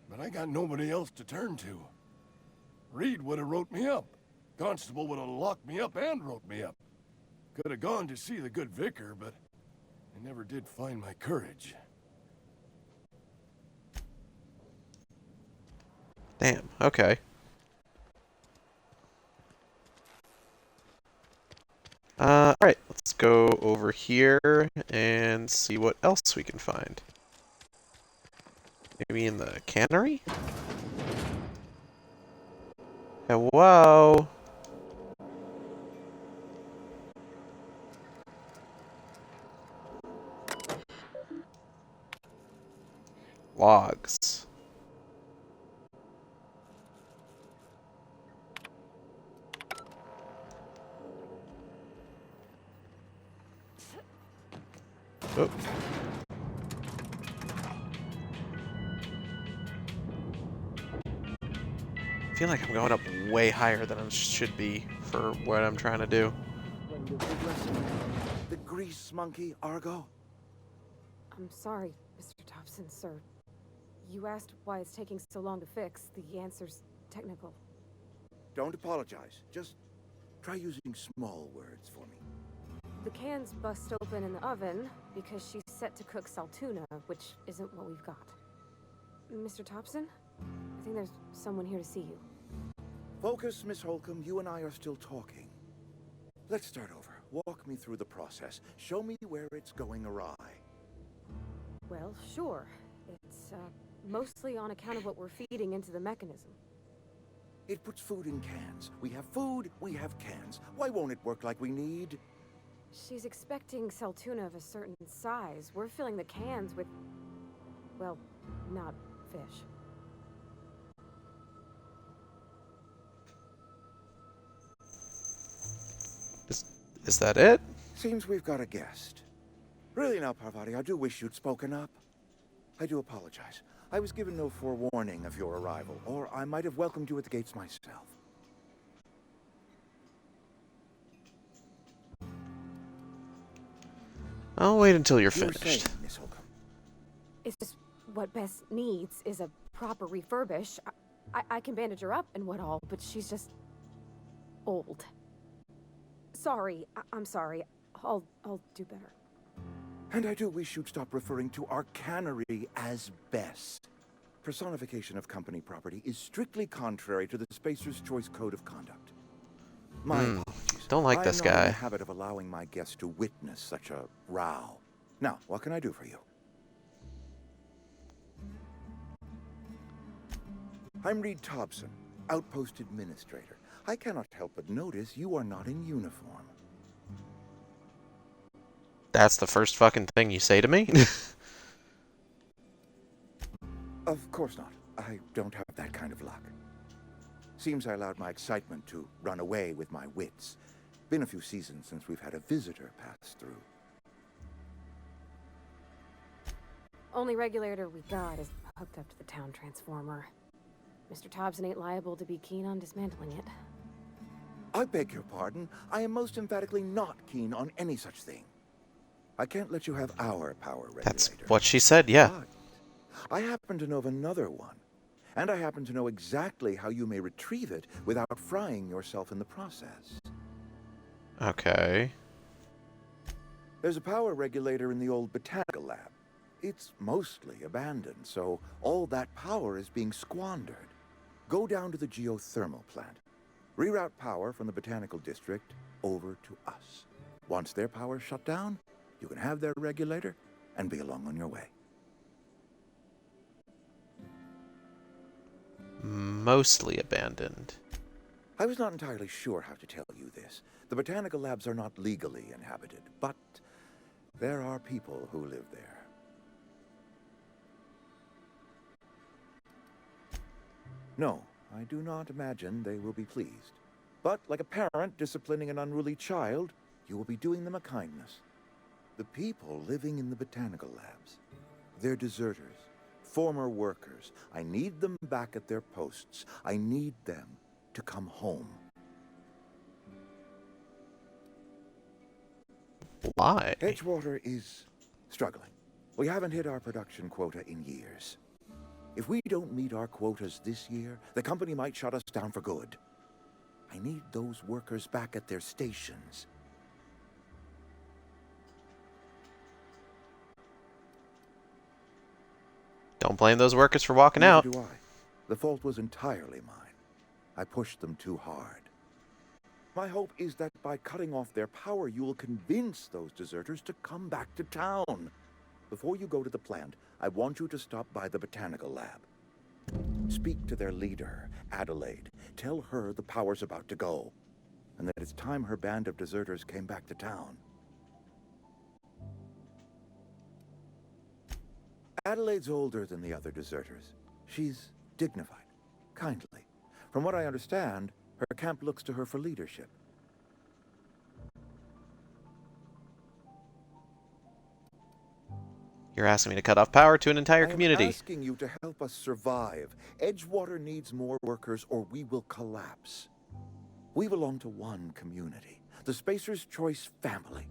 but I got nobody else to turn to. Reed would have wrote me up. Constable would have locked me up and wrote me up. Could have gone to see the good vicar, but I never did find my courage. Damn, okay. Alright, let's go over here and see what else we can find. Maybe in the cannery? Hello? Logs. Oh. I feel like I'm going up way higher than I should be for what I'm trying to do. The grease monkey, Argo? I'm sorry, Mr. Thompson, sir. You asked why it's taking so long to fix. The answer's technical. Don't apologize. Just try using small words for me. The cans bust open in the oven because she's set to cook saltuna, which isn't what we've got. Mr. Thompson? I think there's someone here to see you. Focus, Miss Holcomb. You and I are still talking. Let's start over. Walk me through the process. Show me where it's going awry. Well, sure. It's, mostly on account of what we're feeding into the mechanism. It puts food in cans. We have food, we have cans. Why won't it work like we need? She's expecting saltuna of a certain size. We're filling the cans with, well, not fish. Is that it? Seems we've got a guest. Really now, Parvati, I do wish you'd spoken up. I do apologize. I was given no forewarning of your arrival, or I might have welcomed you at the gates myself. I'll wait until you're You were finished. saying, Miss Holcomb. It's just what Bess needs is a proper refurbish. I can bandage her up and what all, but she's just old. Sorry, I'm sorry. I'll do better. And I do wish you'd stop referring to our cannery as Bess. Personification of company property is strictly contrary to the Spacer's Choice Code of Conduct. My apologies. Don't like this I'm not in guy. the habit of allowing my guests to witness such a row. Now, what can I do for you? I'm Reed Thompson, Outpost Administrator. I cannot help but notice you are not in uniform. That's the first fucking thing you say to me? Of course not. I don't have that kind of luck. Seems I allowed my excitement to run away with my wits. Been a few seasons since we've had a visitor pass through. Only regulator we got is hooked up to the town transformer. Mr. Thompson ain't liable to be keen on dismantling it. I beg your pardon. I am most emphatically not keen on any such thing. I can't let you have our power regulator. That's what she said, yeah. But I happen to know of another one. And I happen to know exactly how you may retrieve it without frying yourself in the process. Okay. There's a power regulator in the old botanical lab. It's mostly abandoned, so all that power is being squandered. Go down to the geothermal plant. Reroute power from the botanical district over to us. Once their power's shut down, you can have their regulator and be along on your way. Mostly abandoned. I was not entirely sure how to tell you this. The botanical labs are not legally inhabited, but there are people who live there. No, I do not imagine they will be pleased. But like a parent disciplining an unruly child, you will be doing them a kindness. The people living in the botanical labs, they're deserters, former workers. I need them back at their posts. I need them to come home. Why? Edgewater is struggling. We haven't hit our production quota in years. If we don't meet our quotas this year, the company might shut us down for good. I need those workers back at their stations. Don't blame those workers for walking out. Neither do I. The fault was entirely mine. I pushed them too hard. My hope is that by cutting off their power, you will convince those deserters to come back to town. Before you go to the plant, I want you to stop by the botanical lab. Speak to their leader, Adelaide. Tell her the power's about to go, and that it's time her band of deserters came back to town. Adelaide's older than the other deserters. She's dignified, kindly. From what I understand, her camp looks to her for leadership. You're asking me to cut off power to an entire community. I'm asking you to help us survive. Edgewater needs more workers or we will collapse. We belong to one community, the Spacer's Choice family.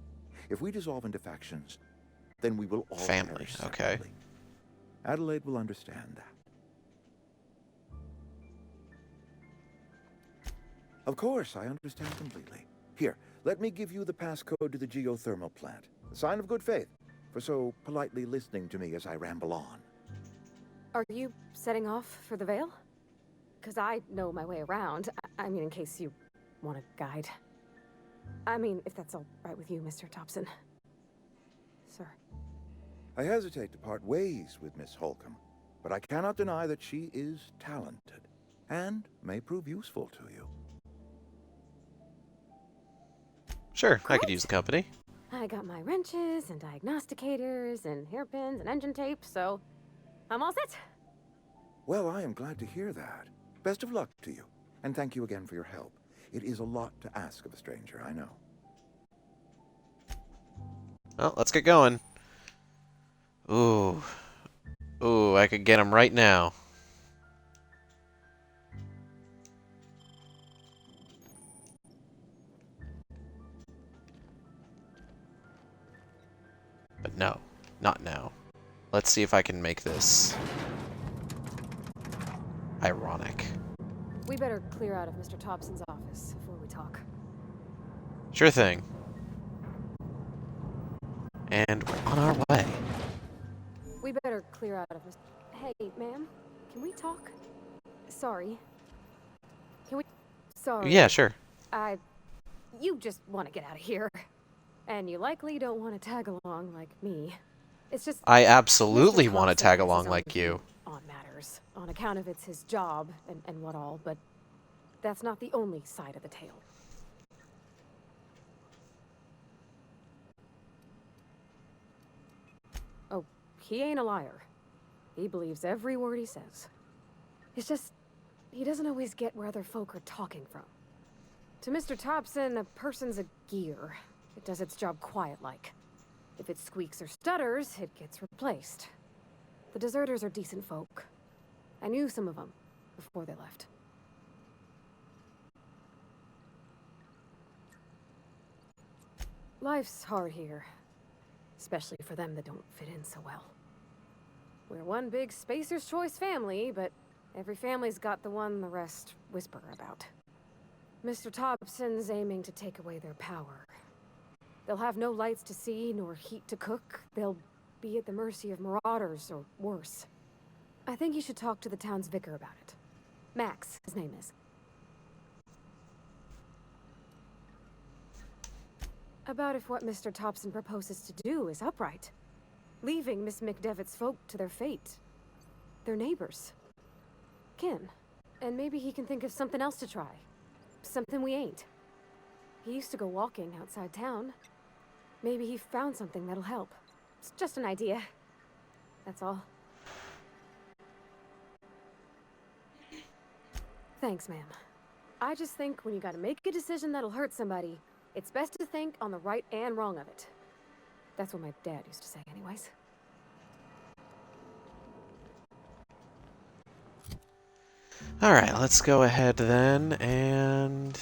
If we dissolve into factions, then we will all Family, okay. separately. Adelaide will understand that. Of course, I understand completely. Here, let me give you the passcode to the geothermal plant. A sign of good faith for so politely listening to me as I ramble on. Are you setting off for the Vale? Because I know my way around. I mean, in case you want a guide. I mean, if that's all right with you, Mr. Thompson. Sir. I hesitate to part ways with Miss Holcomb, but I cannot deny that she is talented and may prove useful to you. Sure, I could use the company. I got my wrenches and diagnosticators and hairpins and engine tape, so I'm all set. Well, I am glad to hear that. Best of luck to you, and thank you again for your help. It is a lot to ask of a stranger, I know. Well, let's get going. Ooh. Ooh, I could get him right now. But no, not now. Let's see if I can make this ironic. We better clear out of Mr. Thompson's office before we talk. Sure thing. And we're on our way. We better clear out of Mr. Hey, ma'am, can we talk? Sorry. Can we? Sorry. Yeah, sure. You just want to get out of here. And you likely don't want to tag along like me. It's just... I absolutely Mr. want to Thompson tag has along his own like you. on matters, on account of it's his job and what all, but that's not the only side of the tale. Oh, he ain't a liar. He believes every word he says. It's just, he doesn't always get where other folk are talking from. To Mr. Thompson, a person's a gear. It does its job quiet-like. If it squeaks or stutters, it gets replaced. The deserters are decent folk. I knew some of them before they left. Life's hard here, especially for them that don't fit in so well. We're one big Spacer's Choice family, but every family's got the one the rest whisper about. Mr. Thompson's aiming to take away their power. They'll have no lights to see, nor heat to cook. They'll be at the mercy of marauders, or worse. I think you should talk to the town's vicar about it. Max, his name is. About if what Mr. Thompson proposes to do is upright. Leaving Miss McDevitt's folk to their fate. Their neighbors. Kin. And maybe he can think of something else to try. Something we ain't. He used to go walking outside town. Maybe he found something that'll help. It's just an idea. That's all. Thanks, ma'am. I just think when you gotta make a decision that'll hurt somebody, it's best to think on the right and wrong of it. That's what my dad used to say anyways. Alright, let's go ahead then and...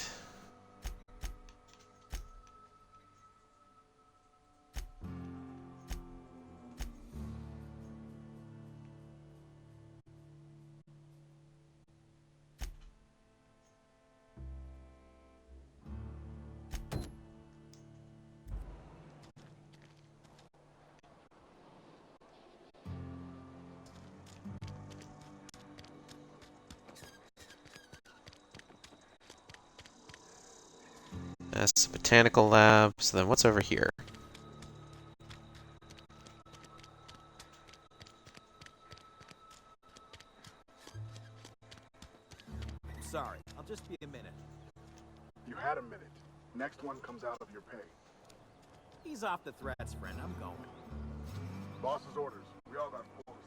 That's botanical labs. Then what's over here? Sorry, I'll just be a minute. You had a minute. Next one comes out of your pay. Ease off the threats, friend. I'm going. Boss's orders. We all got calls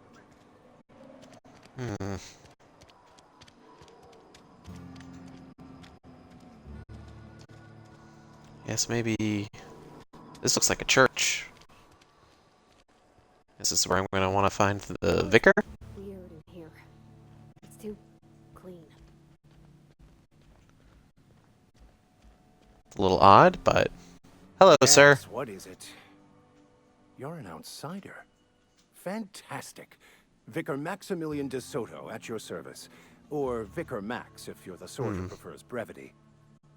to make. Yes, maybe... This looks like a church. This is where I'm going to want to find the vicar? Weird in here. It's too clean. A little odd, but... Hello, sir. Yes, what is it? You're an outsider. Fantastic. Vicar Maximilian de Soto at your service. Or Vicar Max, if you're the sort who prefers brevity.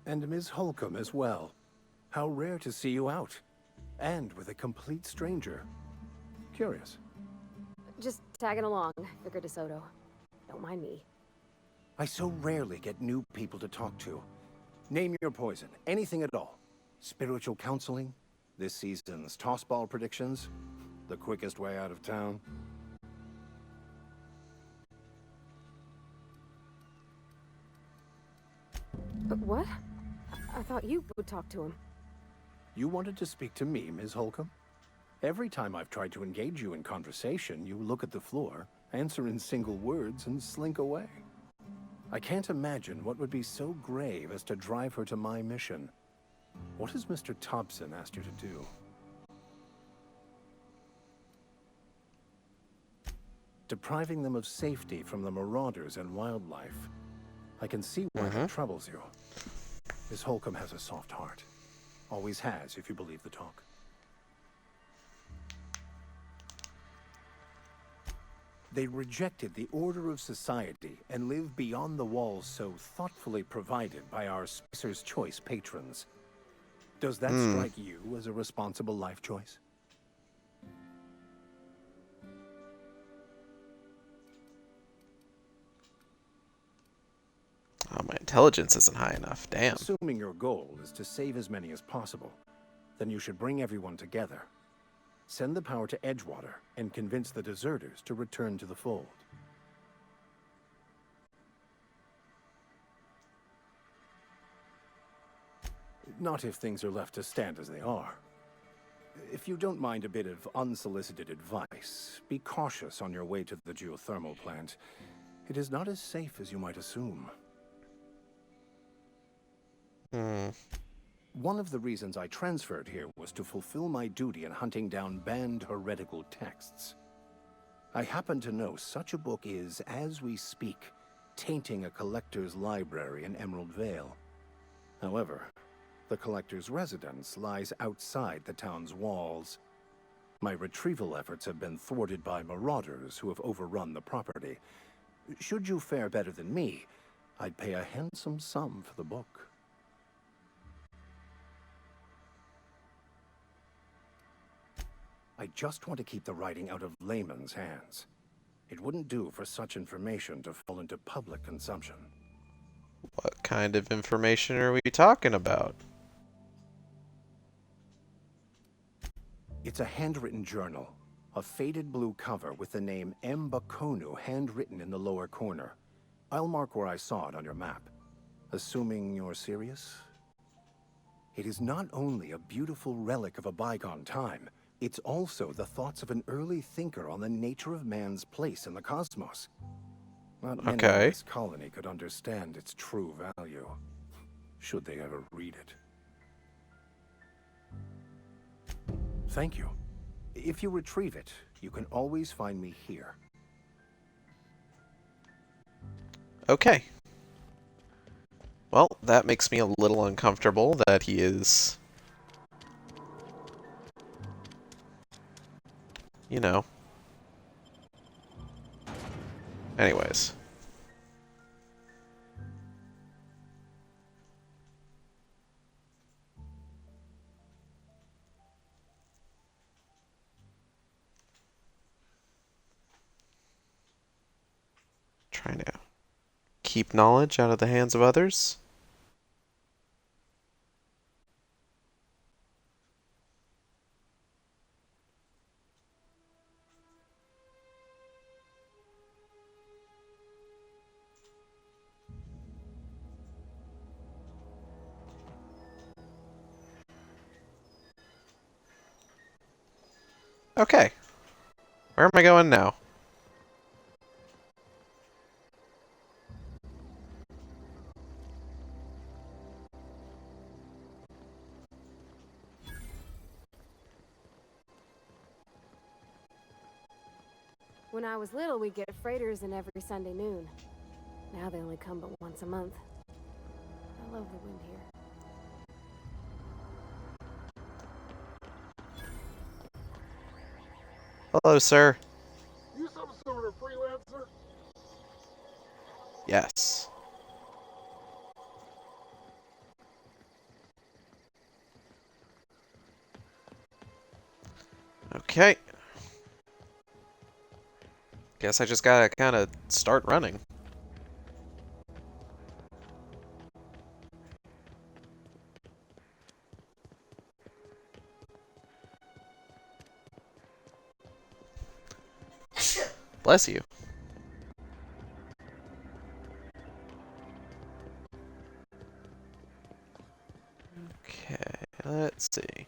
And Ms. Holcomb as well. How rare to see you out. And with a complete stranger. Curious. Just tagging along, Vicar DeSoto. Don't mind me. I so rarely get new people to talk to. Name your poison, anything at all. Spiritual counseling, this season's tossball predictions, the quickest way out of town. But what? I thought you would talk to him. You wanted to speak to me, Ms. Holcomb? Every time I've tried to engage you in conversation, you look at the floor, answer in single words, and slink away. I can't imagine what would be so grave as to drive her to my mission. What has Mr. Thompson asked you to do? Depriving them of safety from the marauders and wildlife. I can see why that troubles you. Ms. Holcomb has a soft heart. Always has, if you believe the talk. They rejected the order of society and live beyond the walls so thoughtfully provided by our Spacer's Choice patrons. Does that strike you as a responsible life choice? Oh, my intelligence isn't high enough. Damn. Assuming your goal is to save as many as possible, then you should bring everyone together. Send the power to Edgewater and convince the deserters to return to the fold. Not if things are left to stand as they are. If you don't mind a bit of unsolicited advice, be cautious on your way to the geothermal plant. It is not as safe as you might assume. One of the reasons I transferred here was to fulfill my duty in hunting down banned heretical texts. I happen to know such a book is, as we speak, tainting a collector's library in Emerald Vale. However, the collector's residence lies outside the town's walls. My retrieval efforts have been thwarted by marauders who have overrun the property. Should you fare better than me, I'd pay a handsome sum for the book. I just want to keep the writing out of layman's hands. It wouldn't do for such information to fall into public consumption. What kind of information are we talking about? It's a handwritten journal. A faded blue cover with the name M. Bakonu handwritten in the lower corner. I'll mark where I saw it on your map. Assuming you're serious? It is not only a beautiful relic of a bygone time, it's also the thoughts of an early thinker on the nature of man's place in the cosmos. Not many in this colony could understand its true value, should they ever read it. Thank you. If you retrieve it, you can always find me here. Okay. Well, that makes me a little uncomfortable that he is, you know. Anyways. Trying to keep knowledge out of the hands of others. Okay. Where am I going now? When I was little, we'd get freighters in every Sunday noon. Now they only come but once a month. I love the wind here. Hello, sir. You some sort of freelancer? Yes. Okay. Guess I just gotta kind of start running. Bless you. Okay, let's see.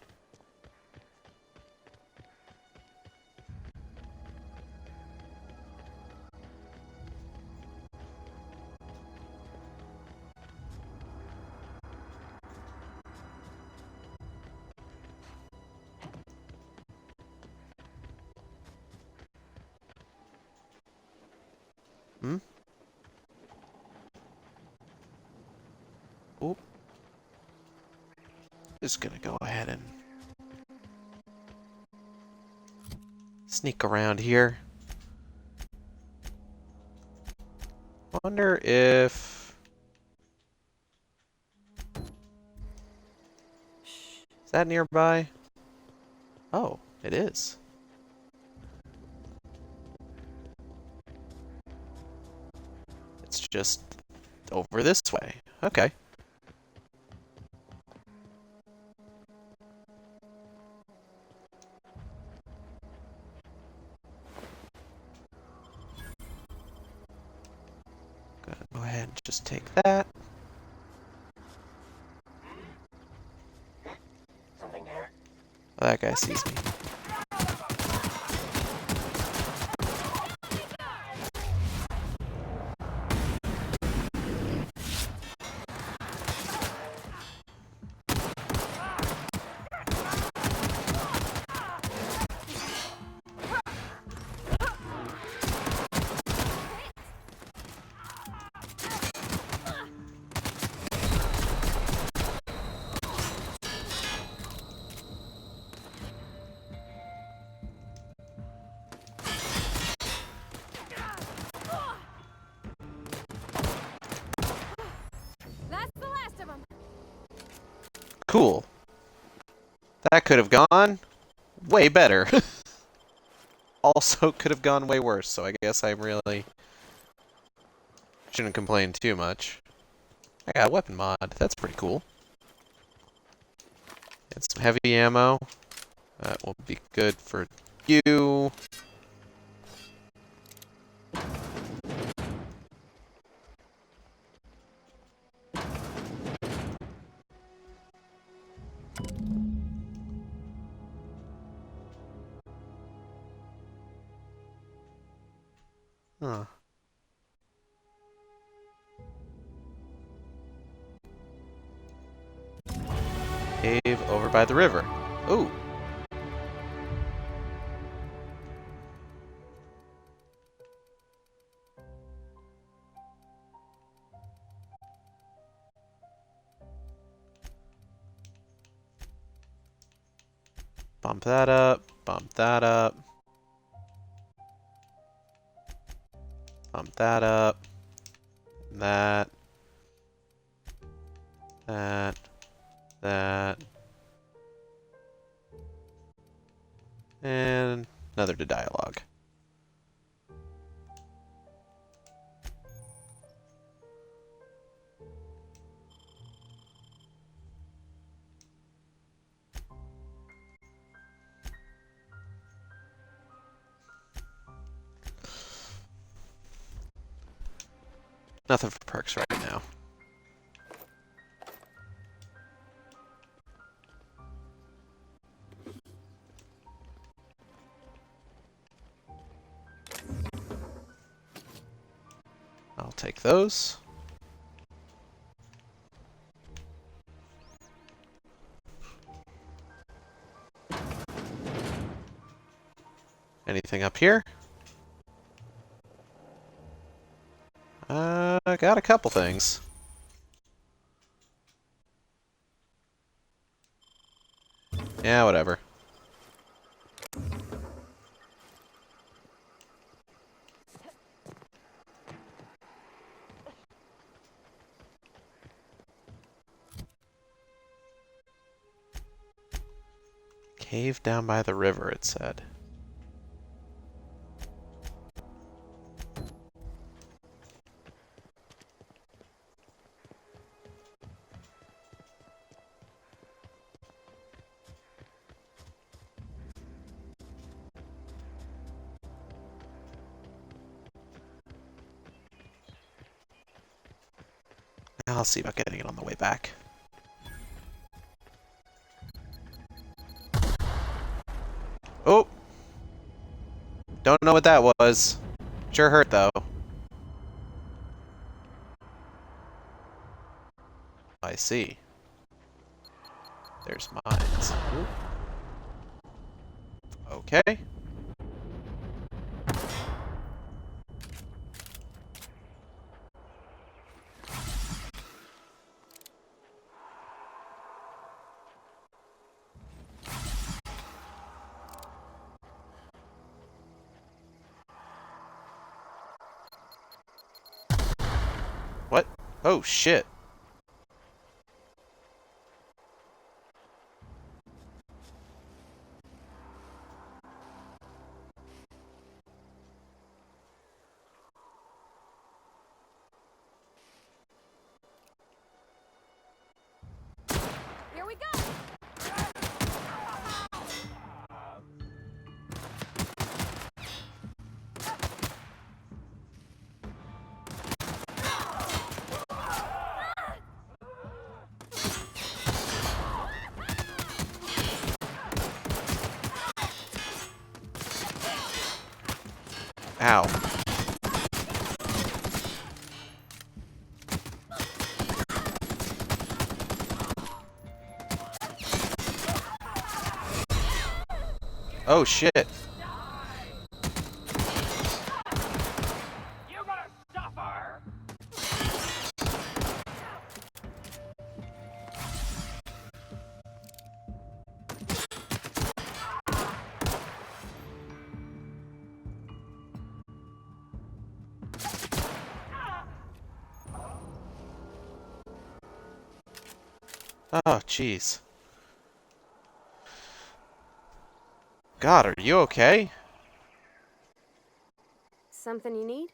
Oop. Just gonna go ahead and sneak around here. Wonder if... Is that nearby? Oh, it is. It's just over this way. Okay. Go ahead and just take that. Something there? Oh, that guy sees me. Cool. That could have gone way better. Also could have gone way worse, so I guess I really shouldn't complain too much. I got a weapon mod. That's pretty cool. And some heavy ammo. That will be good for you. Huh. Cave over by the river. Ooh. Bump that up, bump that up. Bump that up. That. That. And another to dialogue. Nothing for perks right now. I'll take those. Anything up here? I got a couple things. Yeah, whatever. Cave down by the river, it said. I'll see about getting it on the way back. Oh! Don't know what that was. Sure hurt, though. I see. There's mines. Okay. What? Oh, shit. Here we go! Ow. Oh, shit. You're gonna suffer! Oh, jeez. God, are you okay? Something you need?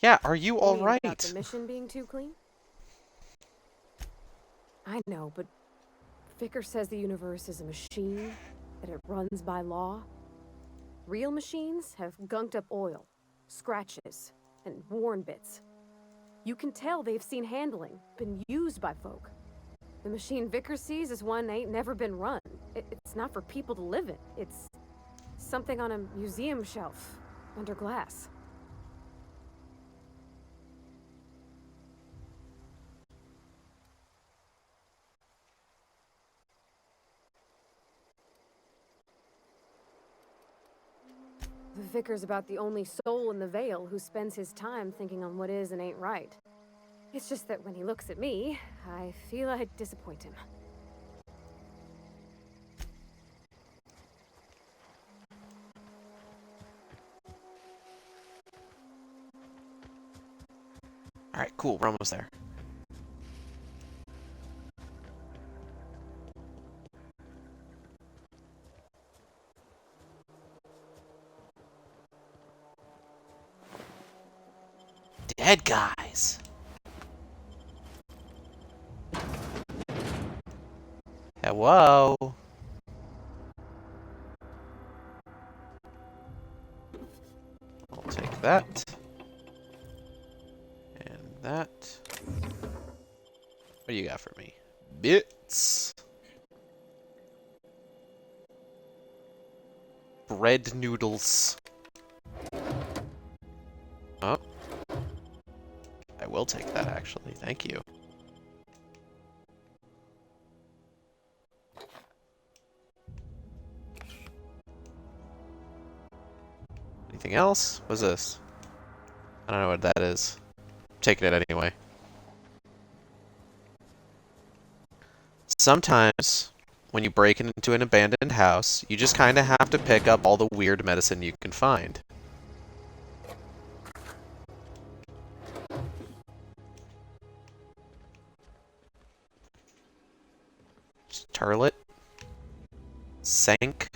Yeah, are you About alright? the mission being too clean? I know, but Vickers says the universe is a machine, that it runs by law. Real machines have gunked up oil, scratches, and worn bits. You can tell they've seen handling, been used by folk. The machine Vickers sees is one that ain't never been run. It's not for people to live in. It's something on a museum shelf, under glass. The Vicar's about the only soul in the Vale who spends his time thinking on what is and ain't right. It's just that when he looks at me, I feel I'd disappoint him. Alright, cool, we're almost there. Dead guys! Hello? I'll take that. And that. What do you got for me? Bits! Bread noodles. Oh. I will take that, actually. Thank you. Anything else? What's this? I don't know what that is. I'm taking it anyway. Sometimes, when you break into an abandoned house, you just kind of have to pick up all the weird medicine you can find. Turlet. Senk.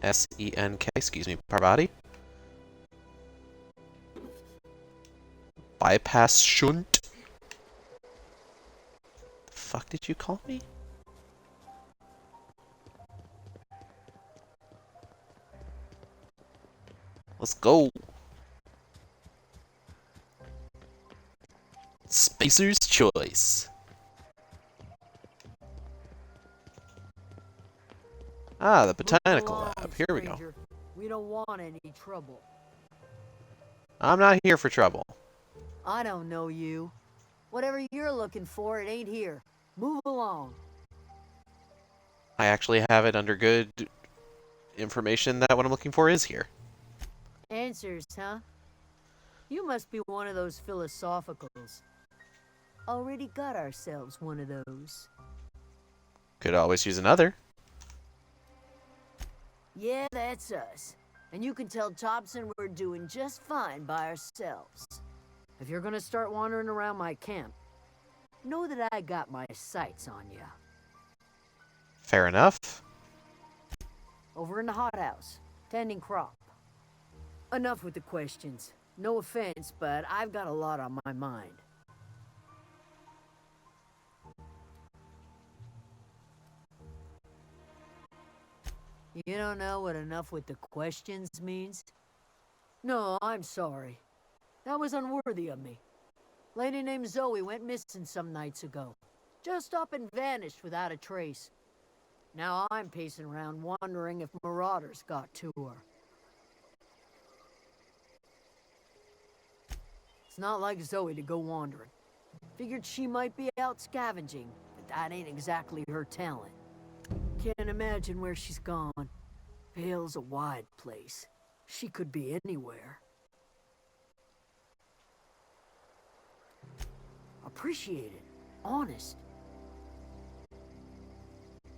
S-E-N-K, excuse me, Parvati. Bypass shunt. The fuck did you call me? Let's go. Spacer's Choice. Ah, the botanical lab. Here we go. We don't want any trouble. I'm not here for trouble. I don't know you. Whatever you're looking for, it ain't here. Move along. I actually have it under good information that what I'm looking for is here. Answers, huh? You must be one of those philosophicals. Already got ourselves one of those. Could always use another. Yeah, that's us. And you can tell Thompson we're doing just fine by ourselves. If you're gonna start wandering around my camp, know that I got my sights on you. Fair enough. Over in the hothouse, tending crop. Enough with the questions. No offense, but I've got a lot on my mind. You don't know what enough with the questions means? No, I'm sorry. That was unworthy of me. Lady named Zoe went missing some nights ago. Just up and vanished without a trace. Now I'm pacing around wondering if marauders got to her. It's not like Zoe to go wandering. Figured she might be out scavenging, but that ain't exactly her talent. Can't imagine where she's gone. Vale's a wide place. She could be anywhere. Appreciate it. Honest.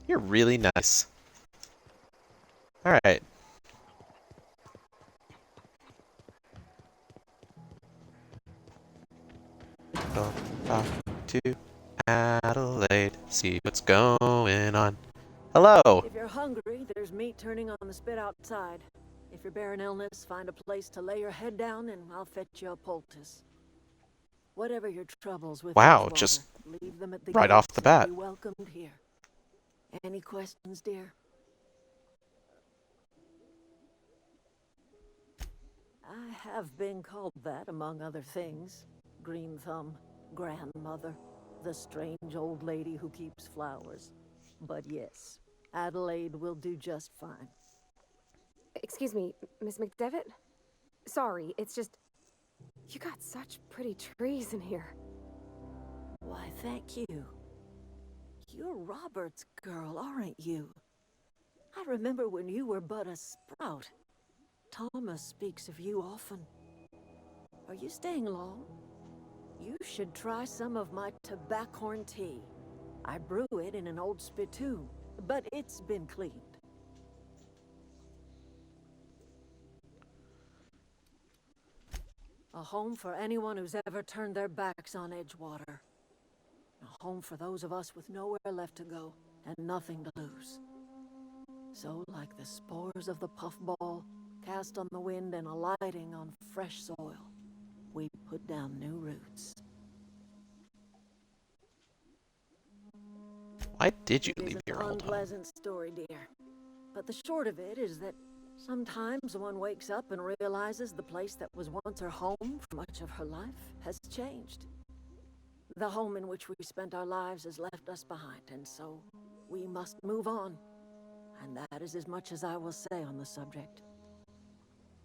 You're really nice. Alright. to Adelaide, see what's going on. Hello! If you're hungry, there's meat turning on the spit outside. If you're bearing illness, find a place to lay your head down and I'll fetch you a poultice. Whatever your troubles with Wow, Edgewater, just leave them at the right off gates the and bat. be welcomed here. Any questions, dear? I have been called that, among other things. Green Thumb, grandmother, the strange old lady who keeps flowers. But yes, Adelaide will do just fine. Excuse me, Miss McDevitt? Sorry, it's just... You got such pretty trees in here. Why, thank you. You're Robert's girl, aren't you? I remember when you were but a sprout. Thomas speaks of you often. Are you staying long? You should try some of my tobaccorn tea. I brew it in an old spittoon, but it's been cleaned. A home for anyone who's ever turned their backs on Edgewater. A home for those of us with nowhere left to go and nothing to lose. So, like the spores of the puffball, cast on the wind and alighting on fresh soil, we put down new roots. Why did you leave It's your an old home? unpleasant story, dear. But the short of it is that sometimes one wakes up and realizes the place that was once her home for much of her life has changed. The home in which we spent our lives has left us behind, and so we must move on. And that is as much as I will say on the subject.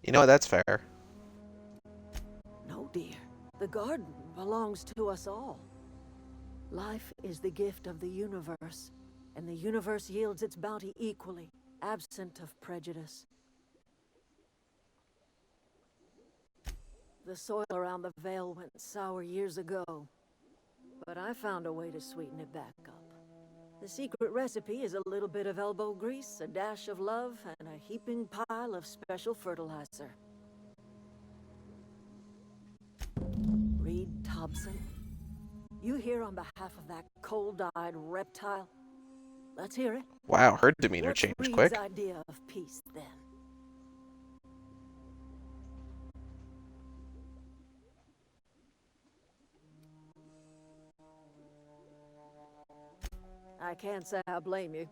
You know what, that's fair. No, dear. The garden belongs to us all. Life is the gift of the universe, and the universe yields its bounty equally, absent of prejudice. The soil around the Vale went sour years ago, but I found a way to sweeten it back up. The secret recipe is a little bit of elbow grease, a dash of love, and a heaping pile of special fertilizer. Reed Thompson, you here on behalf of that cold-eyed reptile? Let's hear it. Wow, her demeanor What's changed Reed's quick. idea of peace, then? I can't say I blame you.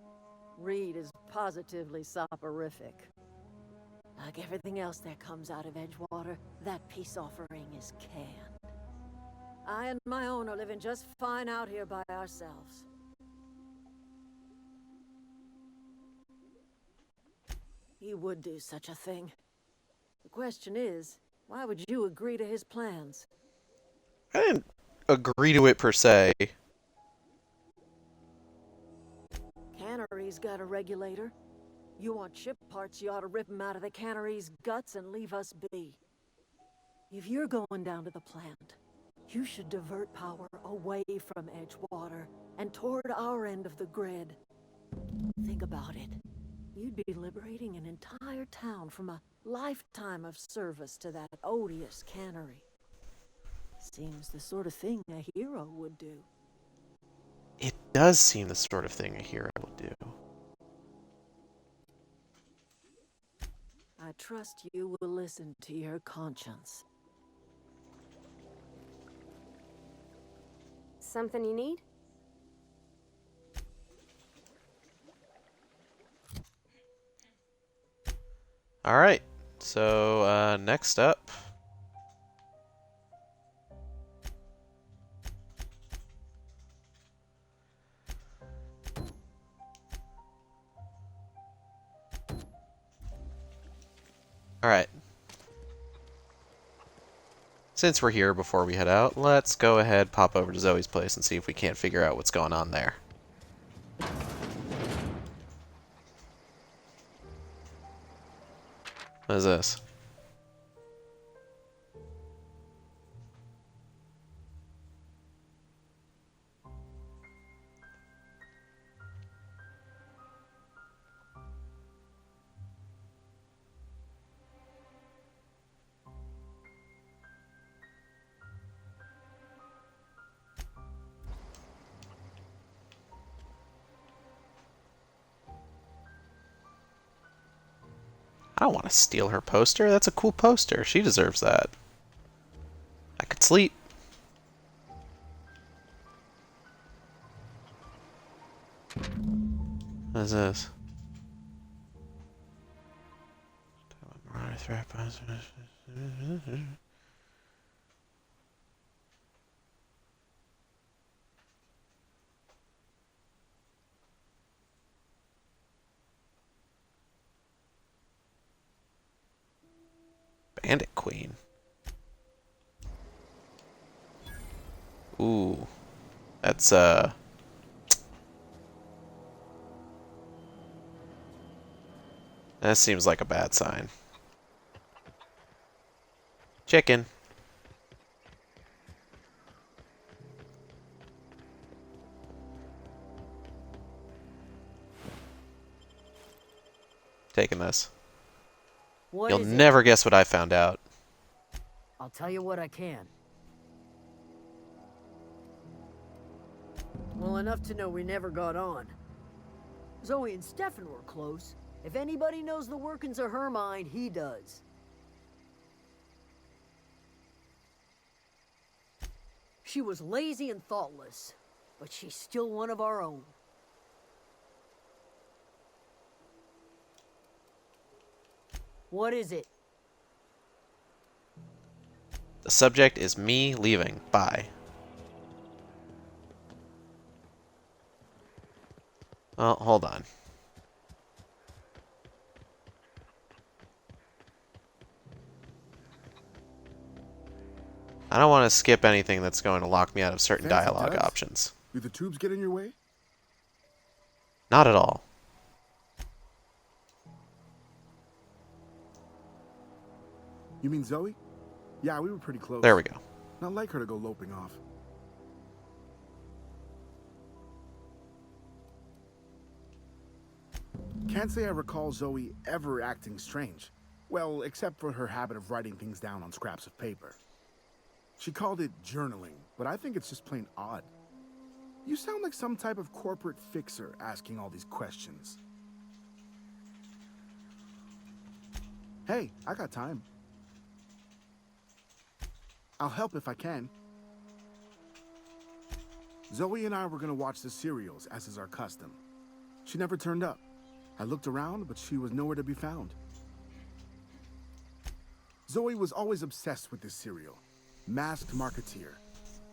Reed is positively soporific. Like everything else that comes out of Edgewater, that peace offering is canned. I and my own are living just fine out here by ourselves. He would do such a thing. The question is, why would you agree to his plans? I didn't agree to it per se. Cannery's got a regulator. You want ship parts, you ought to rip them out of the cannery's guts and leave us be. If you're going down to the plant, you should divert power away from Edgewater and toward our end of the grid. Think about it. You'd be liberating an entire town from a lifetime of service to that odious cannery. Seems the sort of thing a hero would do. It does seem the sort of thing a hero would do. I trust you will listen to your conscience. Something you need? Alright, so next up. Alright. Since we're here before we head out, let's go ahead, pop over to Zoe's place and see if we can't figure out what's going on there. What is this? I don't want to steal her poster. That's a cool poster. She deserves that. I could sleep. What is this? Bandit Queen. Ooh. That's that seems like a bad sign. Chicken. Taking this. What You'll is it? never guess what I found out. I'll tell you what I can. Well, enough to know we never got on. Zoe and Stefan were close. If anybody knows the workings of her mind, he does. She was lazy and thoughtless, but she's still one of our own. What is it? The subject is me leaving. Bye. Well, hold on. I don't want to skip anything that's going to lock me out of certain Fancy dialogue tubs? options. Do the tubes get in your way? Not at all. You mean Zoe? Yeah, we were pretty close. There we go. Not like her to go loping off. Can't say I recall Zoe ever acting strange. Well, except for her habit of writing things down on scraps of paper. She called it journaling, but I think it's just plain odd. You sound like some type of corporate fixer asking all these questions. Hey, I got time. I'll help if I can. Zoe and I were gonna watch the serials, as is our custom. She never turned up. I looked around, but she was nowhere to be found. Zoe was always obsessed with this serial, Masked Marketeer.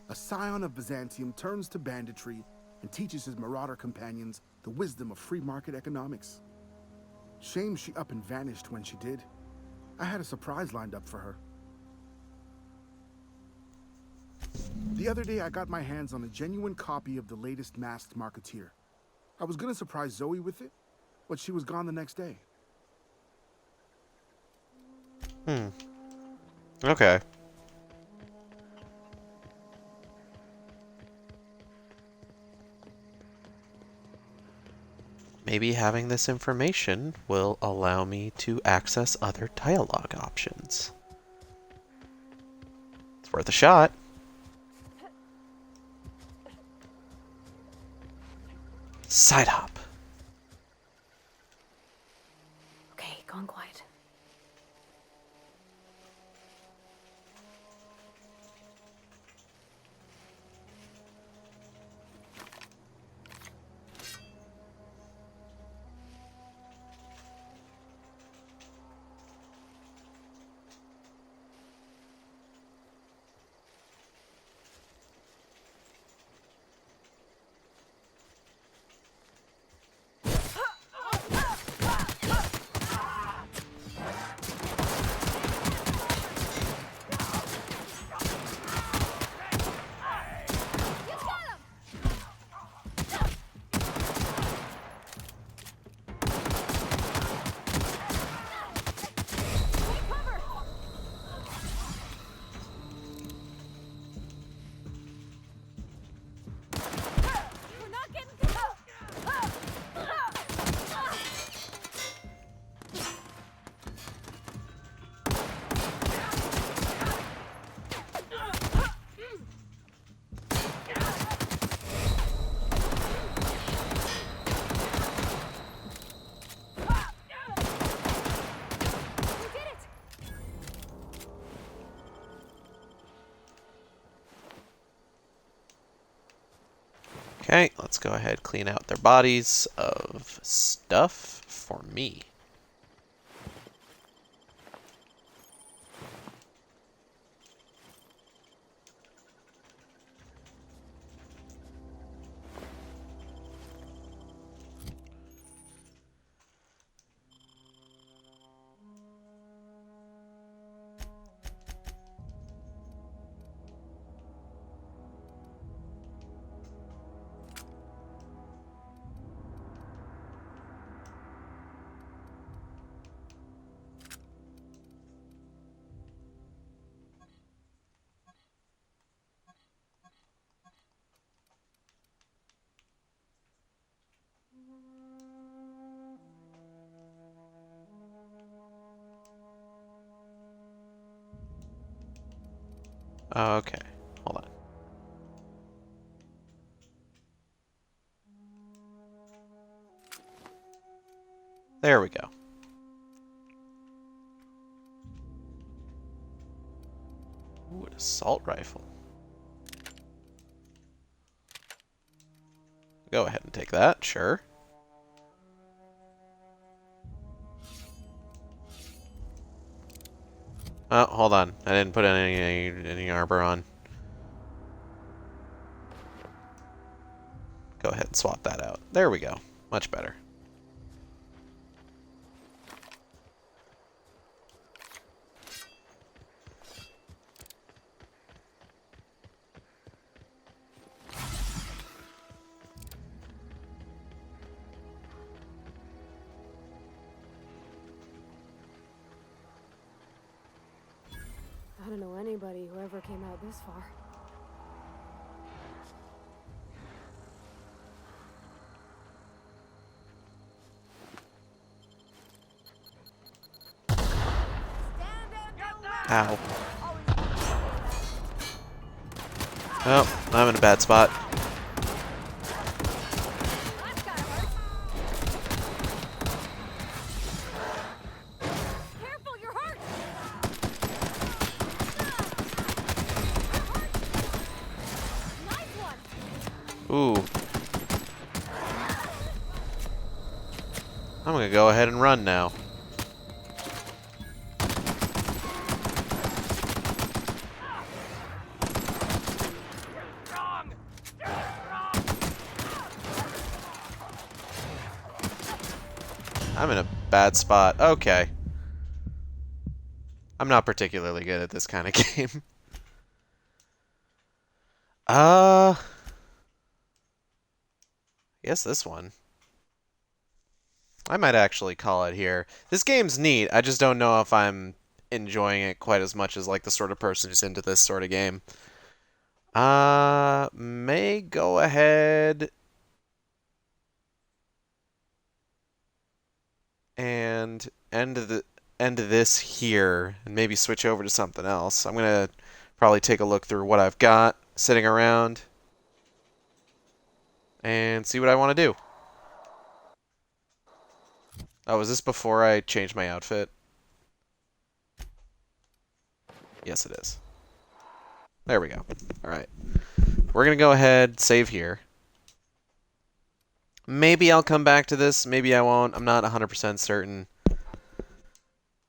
A scion of Byzantium turns to banditry and teaches his marauder companions the wisdom of free market economics. Shame she up and vanished when she did. I had a surprise lined up for her. The other day, I got my hands on a genuine copy of the latest Masked Marketeer. I was gonna surprise Zoe with it, but she was gone the next day. Okay. Maybe having this information will allow me to access other dialogue options. It's worth a shot. Side hop. Okay, gone quiet. Okay, let's go ahead, clean out their bodies of stuff for me. Okay, hold on. There we go. Ooh, an assault rifle. Go ahead and take that, sure. Oh, hold on. I didn't put any armor on. Go ahead and swap that out. There we go. Much better. I don't know anybody who ever came out this far. Ow. Oh, I'm in a bad spot. Ooh. I'm gonna go ahead and run now. I'm in a bad spot. Okay. I'm not particularly good at this kind of game. I guess this one. I might actually call it here. This game's neat. I just don't know if I'm enjoying it quite as much as like the sort of person who's into this sort of game. May go ahead and end this here and maybe switch over to something else. I'm gonna probably take a look through what I've got sitting around and see what I want to do. Oh, was this before I changed my outfit? Yes, it is. There we go. Alright. We're going to go ahead, save here. Maybe I'll come back to this, maybe I won't. I'm not 100% certain.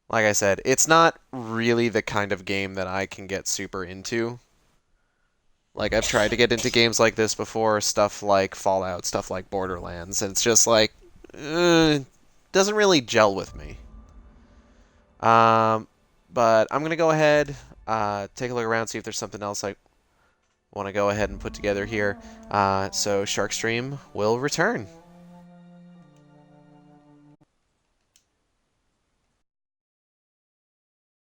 Like I said, it's not really the kind of game that I can get super into. Like, I've tried to get into games like this before, stuff like Fallout, stuff like Borderlands, and it's just like, doesn't really gel with me. But I'm going to go ahead, take a look around, see if there's something else I want to go ahead and put together here. So Sharkstream will return.